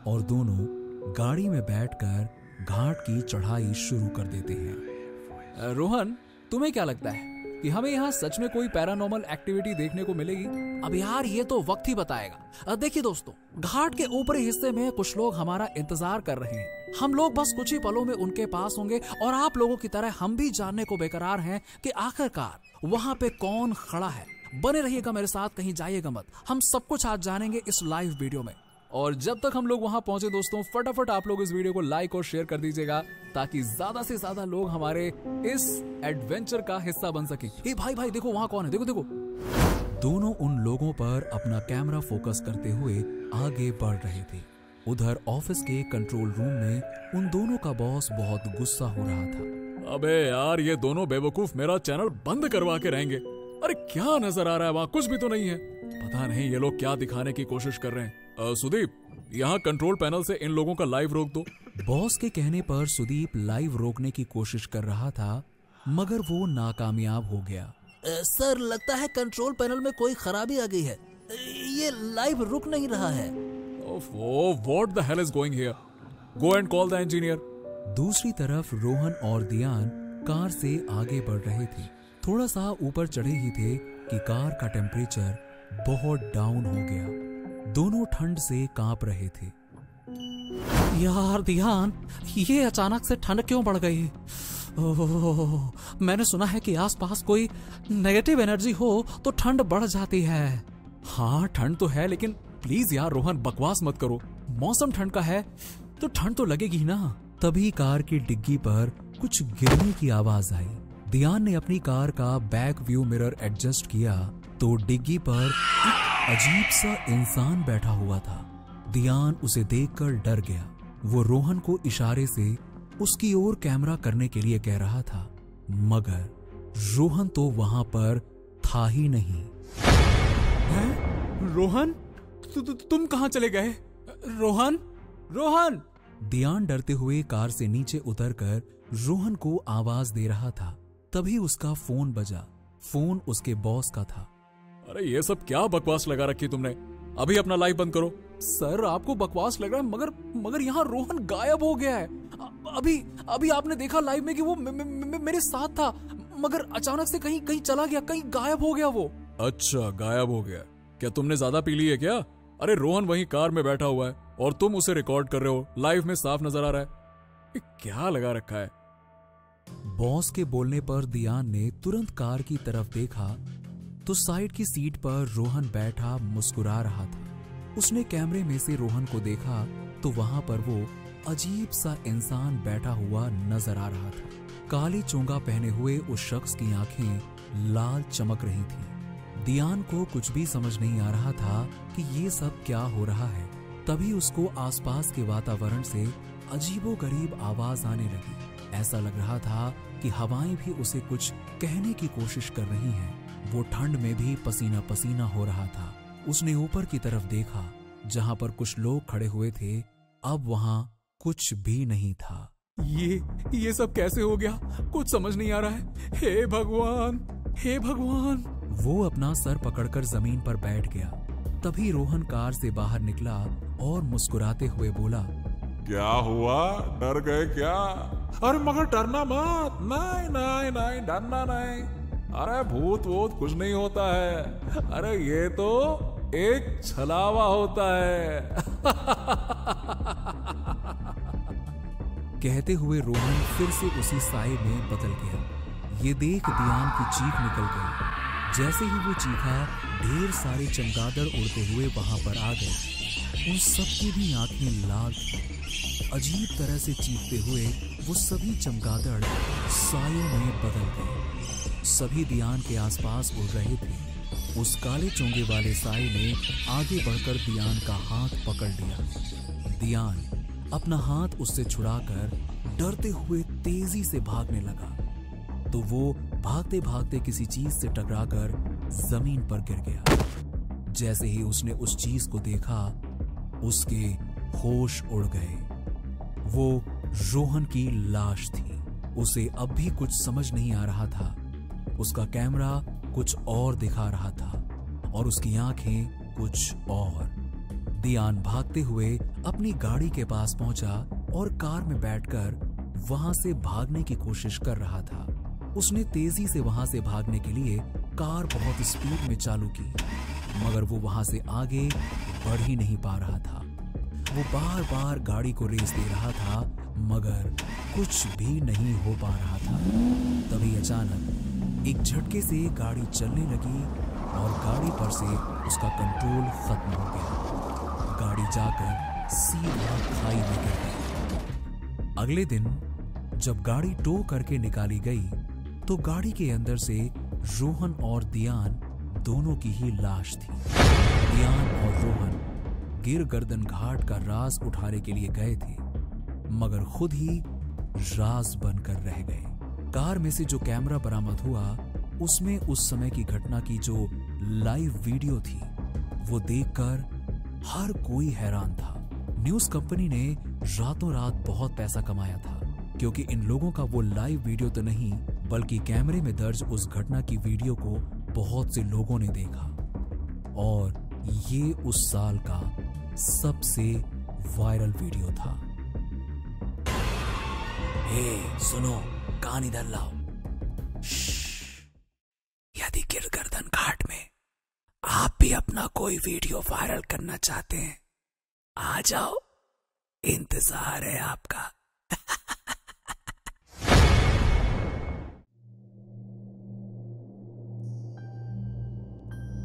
और दोनों गाड़ी में बैठकर घाट की चढ़ाई शुरू कर देते हैं। रोहन, तुम्हें क्या लगता है कि हमें यहाँ सच में कोई पैरानॉर्मल एक्टिविटी देखने को मिलेगी? अब यार ये तो वक्त ही बताएगा। देखिए दोस्तों, घाट के ऊपरी हिस्से में कुछ लोग हमारा इंतजार कर रहे हैं। हम लोग बस कुछ ही पलों में उनके पास होंगे और आप लोगों की तरह हम भी जानने को बेकरार हैं कि आखिरकार वहाँ पे कौन खड़ा है। बने रहिएगा मेरे साथ, कहीं जाइएगा मत। हम सब कुछ आज जानेंगे इस लाइव वीडियो में। और जब तक हम लोग वहां पहुंचे दोस्तों, फटाफट आप लोग इस वीडियो को लाइक और शेयर कर दीजिएगा ताकि ज्यादा से ज्यादा लोग हमारे इस एडवेंचर का हिस्सा बन सके। ए भाई देखो वहां कौन है, देखो। दोनों उन लोगों पर अपना कैमरा फोकस करते हुए आगे बढ़ रहे थे। उधर ऑफिस के कंट्रोल रूम में उन दोनों का बॉस बहुत गुस्सा हो रहा था। अबे यार, ये दोनों बेवकूफ मेरा चैनल बंद करवा के रहेंगे। अरे क्या नजर आ रहा है वहाँ? कुछ भी तो नहीं है। पता नहीं ये लोग क्या दिखाने की कोशिश कर रहे हैं। सुदीप, यहाँ कंट्रोल पैनल से इन लोगों का लाइव रोक दो। बॉस के कहने पर सुदीप लाइव रोकने की कोशिश कर रहा था, मगर वो नाकामयाब हो गया। सर, लगता है कंट्रोल पैनल में कोई खराबी आ गई है, ये लाइव रुक नहीं रहा है। What the hell is going here? Go and call the engineer. दूसरी तरफ रोहन और दियान कार से आगे बढ़ रहे थे। थोड़ा सा ऊपर चढ़े ही थे कि कार का टेम्परेचर बहुत डाउन हो गया। दोनों ठंड से कांप रहे थे। यार दियान, ये अचानक से ठंड क्यों बढ़ गई? ओह, मैंने सुना है कि आसपास कोई नेगेटिव एनर्जी हो तो ठंड बढ़ जाती है। हाँ, ठंड तो है, लेकिन प्लीज यार रोहन, बकवास मत करो। मौसम ठंड का है तो ठंड तो लगेगी ही ना। तभी कार की डिग्गी पर कुछ गिरने की आवाज आई। दियान ने अपनी कार का बैक व्यू मिरर एडजस्ट किया तो डिग्गी पर एक अजीब सा इंसान बैठा हुआ था। दियान उसे देखकर डर गया। वो रोहन को इशारे से उसकी ओर कैमरा करने के लिए कह रहा था, मगर रोहन तो वहां पर था ही नहीं। रोहन, तुम कहां चले गए? रोहन! दियान डरते हुए कार से नीचे उतरकर रोहन को आवाज दे रहा था। तभी उसका फोन बजा। फोन उसके बॉस का था। अरे ये सब क्या बकवास लगा रखी तुमने? अभी अपना लाइव बंद करो। सर, आपको बकवास लग रहा है, मगर यहाँ रोहन गायब हो गया है। अभी आपने देखा लाइव में कि वो मेरे साथ था, मगर अचानक से कहीं चला गया, कहीं गायब हो गया वो। अच्छा, गायब हो गया। क्या तुमने ज्यादा पी ली है क्या? अरे रोहन वहीं कार में बैठा हुआ है और तुम उसे रिकॉर्ड कर रहे हो, लाइव में साफ नजर आ रहा है। क्या लगा रखा है? बॉस के बोलने पर दियान ने तुरंत कार की तरफ देखा तो साइड की सीट पर रोहन बैठा मुस्कुरा रहा था। उसने कैमरे में से रोहन को देखा तो वहां पर वो अजीब सा इंसान बैठा हुआ नजर आ रहा था। काली चोंगा पहने हुए उस शख्स की आंखें लाल चमक रही थीं। दियान को कुछ भी समझ नहीं आ रहा था कि ये सब क्या हो रहा है। तभी उसको आसपास के वातावरण से अजीबोगरीब आवाज आने लगी। ऐसा लग रहा था कि हवाएं भी उसे कुछ कहने की कोशिश कर रही हैं। वो ठंड में भी पसीना पसीना हो रहा था। उसने ऊपर की तरफ देखा जहां पर कुछ लोग खड़े हुए थे। अब वहां कुछ भी नहीं था। ये सब कैसे हो गया? कुछ समझ नहीं आ रहा है। हे भगवान, हे भगवान। वो अपना सर पकड़कर जमीन पर बैठ गया। तभी रोहन कार से बाहर निकला और मुस्कुराते हुए बोला, क्या हुआ? डर गए क्या? अरे मगर डरना मत। नहीं नहीं नहीं, डरना नहीं। अरे भूत वूत कुछ नहीं होता है। अरे ये तो एक छलावा होता है। कहते हुए रोहन फिर से उसी साए में बदल गया। ये देख दियान की चीख निकल गई। जैसे ही वो चीखा, ढेर सारे चमगादड़ उड़ते हुए वहां पर आ गए। उन सबकी भी आंखें लाल थी। अजीब तरह से चीखते हुए वो सभी चमगादड़ सायों में बदल गए। सभी दियान के आसपास उड़ रहे थे। उस काले चोंगे वाले साए ने आगे बढ़कर दियान का हाथ पकड़ लिया। दियान अपना हाथ उससे छुड़ाकर डरते हुए तेजी से भागने लगा। तो वो भागते भागते किसी चीज से टकराकर जमीन पर गिर गया। जैसे ही उसने उस चीज को देखा, उसके होश उड़ गए। वो रोहन की लाश थी। उसे अब भी कुछ समझ नहीं आ रहा था। उसका कैमरा कुछ और दिखा रहा था और उसकी आंखें कुछ और। दियान भागते हुए अपनी गाड़ी के पास पहुंचा और कार में बैठकर वहां से भागने की कोशिश कर रहा था। उसने तेजी से वहां से भागने के लिए कार बहुत स्पीड में चालू की, मगर वो वहां से आगे बढ़ ही नहीं पा रहा था। वो बार बार गाड़ी को रेस दे रहा था, मगर कुछ भी नहीं हो पा रहा था। तभी अचानक एक झटके से गाड़ी चलने लगी और गाड़ी पर से उसका कंट्रोल खत्म हो गया। गाड़ी जाकर सीधा खाई में गिर गई। अगले दिन जब गाड़ी टो करके निकाली गई तो गाड़ी के अंदर से रोहन और दियान दोनों की ही लाश थी। दियान और रोहन गिर गर्दन घाट का राज उठाने के लिए गए थे, मगर खुद ही राज बनकर रह गए। कार में से जो कैमरा बरामद हुआ उसमें उस समय की घटना की जो लाइव वीडियो थी, वो देखकर हर कोई हैरान था। न्यूज कंपनी ने रातों रात बहुत पैसा कमाया था, क्योंकि इन लोगों का वो लाइव वीडियो तो नहीं बल्कि कैमरे में दर्ज उस घटना की वीडियो को बहुत से लोगों ने देखा और ये उस साल का सबसे वायरल वीडियो था। हे सुनो, कान इधर लाओ। यदि गिर गर्दन घाट में आप भी अपना कोई वीडियो वायरल करना चाहते हैं, आ जाओ, इंतजार है आपका।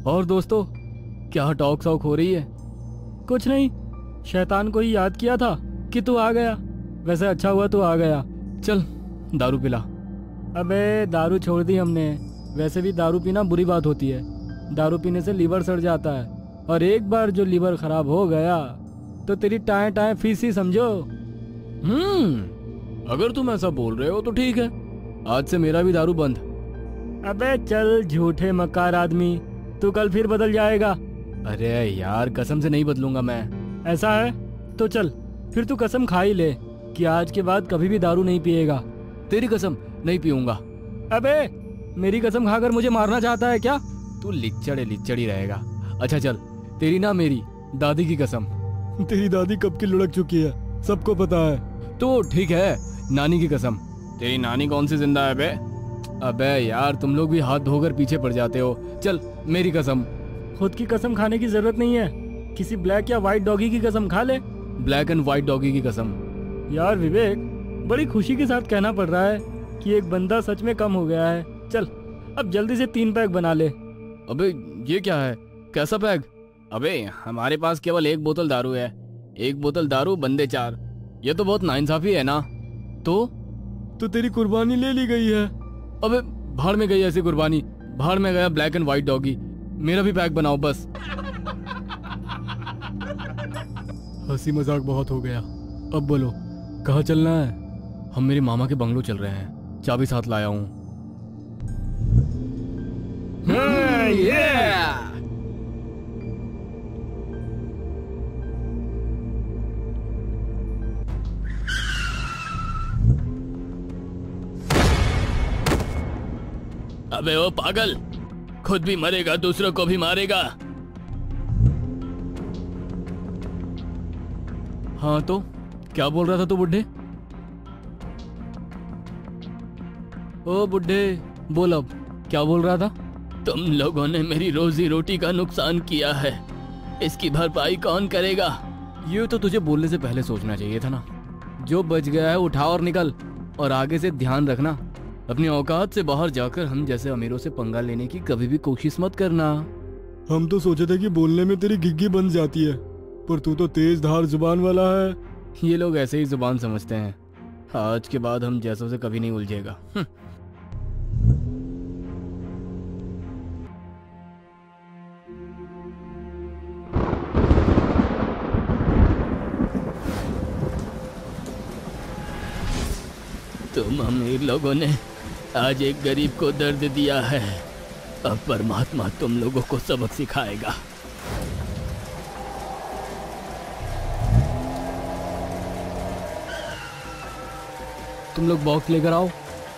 और दोस्तों, क्या टॉक शॉक हो रही है? कुछ नहीं, शैतान को ही याद किया था कि तू आ गया। वैसे अच्छा हुआ तू आ गया। चल दारू पिला। अबे दारू छोड़ दी हमने। वैसे भी दारू पीना बुरी बात होती है। दारू पीने से लीवर सड़ जाता है, और एक बार जो लीवर खराब हो गया तो तेरी टाएं टाएं फीस ही समझो। अगर तुम ऐसा बोल रहे हो तो ठीक है, आज से मेरा भी दारू बंद। अबे चल झूठे मक्कार आदमी, तू कल फिर बदल जाएगा। अरे यार, कसम से नहीं बदलूंगा मैं। ऐसा है तो चल फिर तू कसम खा ही ले कि आज के बाद कभी भी दारू नहीं पिएगा। तेरी कसम नहीं पीऊंगा। अबे मेरी कसम खाकर मुझे मारना चाहता है क्या? तू लिच्चड़ ही रहेगा। अच्छा चल, तेरी ना मेरी दादी की कसम। तेरी दादी कब की लुढ़क चुकी है, सबको पता है। तो ठीक है, नानी की कसम। तेरी नानी कौन सी जिंदा है बे? अबे यार, तुम लोग भी हाथ धोकर पीछे पड़ जाते हो। चल मेरी कसम। खुद की कसम खाने की जरूरत नहीं है, किसी ब्लैक या व्हाइट डॉगी की कसम खा ले। ब्लैक एंड व्हाइट डॉगी की कसम। यार विवेक, बड़ी खुशी के साथ कहना पड़ रहा है कि एक बंदा सच में कम हो गया है। चल अब जल्दी से 3 पैक बना ले। अबे ये क्या है, कैसा बैग? अबे हमारे पास केवल 1 बोतल दारू है, 1 बोतल दारू बंदे 4। ये तो बहुत नाइंसाफी है ना। तो तेरी कुर्बानी ले ली गई है। अबे भाड़ में गई ऐसी कुर्बानी, भाड़ में गया ब्लैक एंड व्हाइट डॉगी। मेरा भी पैक बनाओ बस। हंसी मजाक बहुत हो गया, अब बोलो कहाँ चलना है? हम मेरे मामा के बंगलो चल रहे हैं, चाबी साथ लाया हूँ। अबे ओ पागल, खुद भी मरेगा दूसरों को भी मारेगा। हाँ तो क्या बोल रहा था तू बुड्ढे? ओ बुड्ढे बोल, अब क्या बोल रहा था? तुम लोगों ने मेरी रोजी रोटी का नुकसान किया है, इसकी भरपाई कौन करेगा? ये तो तुझे बोलने से पहले सोचना चाहिए था ना। जो बच गया है उठा और निकल, और आगे से ध्यान रखना, अपनी औकात से बाहर जाकर हम जैसे अमीरों से पंगा लेने की कभी भी कोशिश मत करना। हम तो सोचे थे कि बोलने में तेरी गिग्गी बन जाती है, पर तू तो तेज धार जुबान वाला है। ये लोग ऐसे ही जुबान समझते हैं, आज के बाद हम जैसों से कभी नहीं उलझेगा। तुम अमीर लोगों ने आज एक गरीब को दर्द दिया है, अब परमात्मा तुम लोगों को सबक सिखाएगा। तुम लोग बॉक्स लेकर आओ,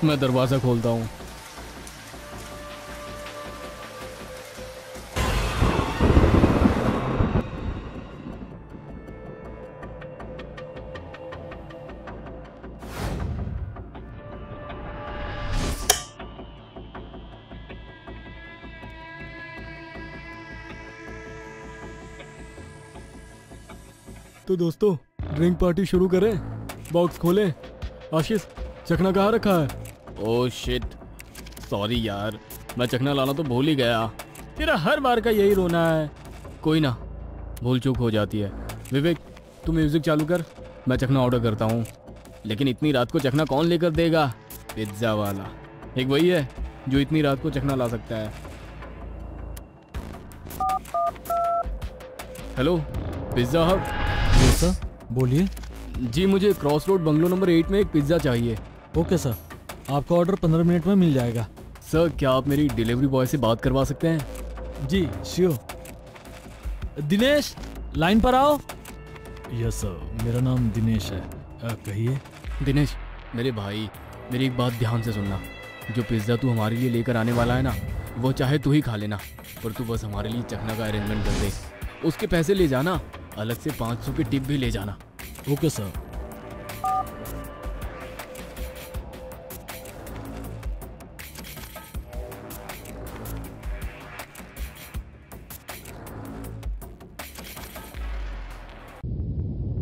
मैं दरवाजा खोलता हूँ। तो दोस्तों ड्रिंक पार्टी शुरू करें, बॉक्स खोलें। आशीष चखना कहाँ रखा है? ओह शिट, सॉरी यार, मैं चखना लाना तो भूल ही गया। तेरा हर बार का यही रोना है। कोई ना, भूल चूक हो जाती है। विवेक तू म्यूजिक चालू कर, मैं चखना ऑर्डर करता हूँ। लेकिन इतनी रात को चखना कौन लेकर देगा? पिज्जा वाला, एक वही है जो इतनी रात को चखना ला सकता है। Hello pizza hub. सर बोलिए। जी मुझे क्रॉस रोड बंगलो नंबर 8 में एक पिज्जा चाहिए। ओके सर, आपका ऑर्डर 15 मिनट में मिल जाएगा। सर क्या आप मेरी डिलीवरी बॉय से बात करवा सकते हैं? जी श्योर। दिनेश लाइन पर आओ। यस सर, मेरा नाम दिनेश है। कहिए। दिनेश मेरे भाई, मेरी एक बात ध्यान से सुनना। जो पिज्ज़ा तू हमारे लिए लेकर आने वाला है ना, वो चाहे तू ही खा लेना, पर तू बस हमारे लिए चखना का अरेंजमेंट कर दे। उसके पैसे ले जाना, अलग से 500 की टिप भी ले जाना। Okay sir.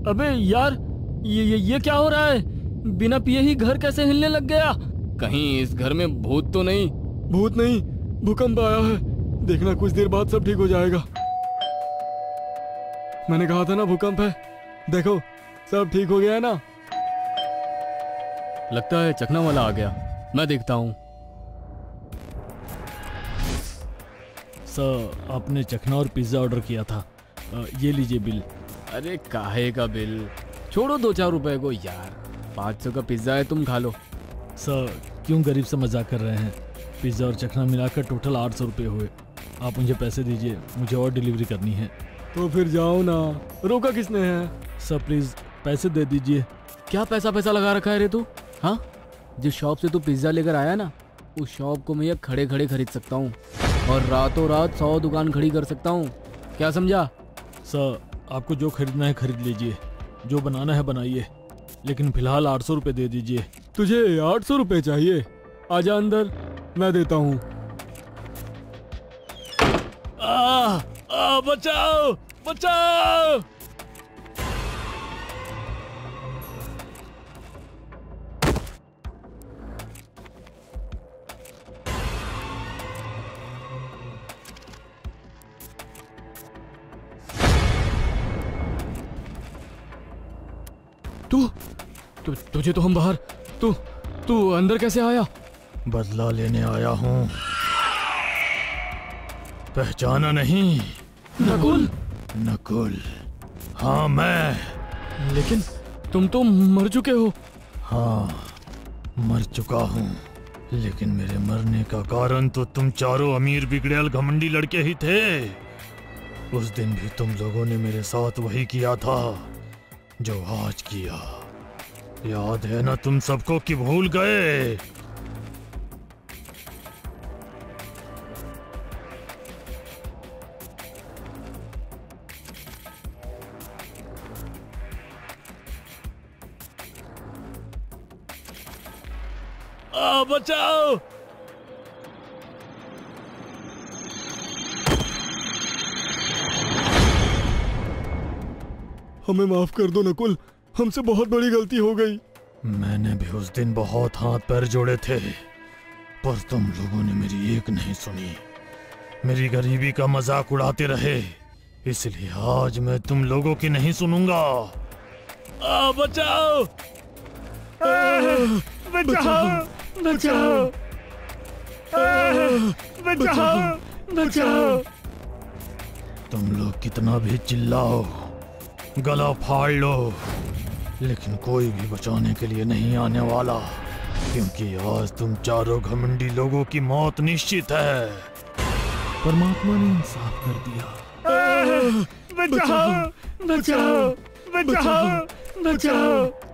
अबे यार, ये क्या हो रहा है? बिना पिए ही घर कैसे हिलने लग गया? कहीं इस घर में भूत तो नहीं? भूत नहीं, भूकंप आया है। देखना कुछ देर बाद सब ठीक हो जाएगा। मैंने कहा था ना भूकंप है। देखो सब ठीक हो गया है ना। लगता है चखना वाला आ गया, मैं देखता हूँ। सर आपने चखना और पिज्जा ऑर्डर किया था, ये लीजिए बिल। अरे काहे का बिल? छोड़ो 2-4 रुपए को यार, 500 का पिज्जा है, तुम खा लो। सर क्यों गरीब से मजाक कर रहे हैं? पिज्जा और चखना मिलाकर टोटल 800 रुपये हुए। आप मुझे पैसे दीजिए, मुझे और डिलीवरी करनी है। तो फिर जाओ ना, रोका किसने है? सर प्लीज पैसे दे दीजिए। क्या पैसा लगा रखा है रे तू? हाँ, जिस शॉप से तू पिज्जा लेकर आया ना, उस शॉप को मैं ये खड़े खड़े खरीद सकता हूँ और रातों रात 100 दुकान खड़ी कर सकता हूँ। क्या समझा? सर आपको जो खरीदना है खरीद लीजिए, जो बनाना है बनाइए, लेकिन फिलहाल 800 रुपये दे दीजिए। तुझे 800 रुपये चाहिए? आजा अंदर, मैं देता हूँ। बचाओ बचाओ। तुझे तो हम बाहर, तू अंदर कैसे आया? बदला लेने आया हूँ। पहचाना नहीं? नकुल? नकुल, हाँ मैं। लेकिन तुम तो मर चुके हो। हाँ, मर चुका हूँ, लेकिन मेरे मरने का कारण तो तुम चारों अमीर बिगड़ैल घमंडी लड़के ही थे। उस दिन भी तुम लोगों ने मेरे साथ वही किया था जो आज किया। याद है ना तुम सबको कि भूल गए? बचाओ! हमें माफ कर दो नकुल, हमसे बहुत बड़ी गलती हो गई। मैंने भी उस दिन बहुत हाथ पैर जोड़े थे, पर तुम लोगों ने मेरी एक नहीं सुनी। मेरी गरीबी का मजाक उड़ाते रहे, इसलिए आज मैं तुम लोगों की नहीं सुनूंगा। बचाओ! बचाओ! बचाओ! बचाओ! बचाओ! तुम लोग कितना भी चिल्लाओ, गला फाड़ लो, लेकिन कोई भी बचाने के लिए नहीं आने वाला, क्योंकि आज तुम चारों घमंडी लोगों की मौत निश्चित है। परमात्मा ने इंसाफ कर दिया। बचाओ! बचाओ! बचाओ! बचाओ!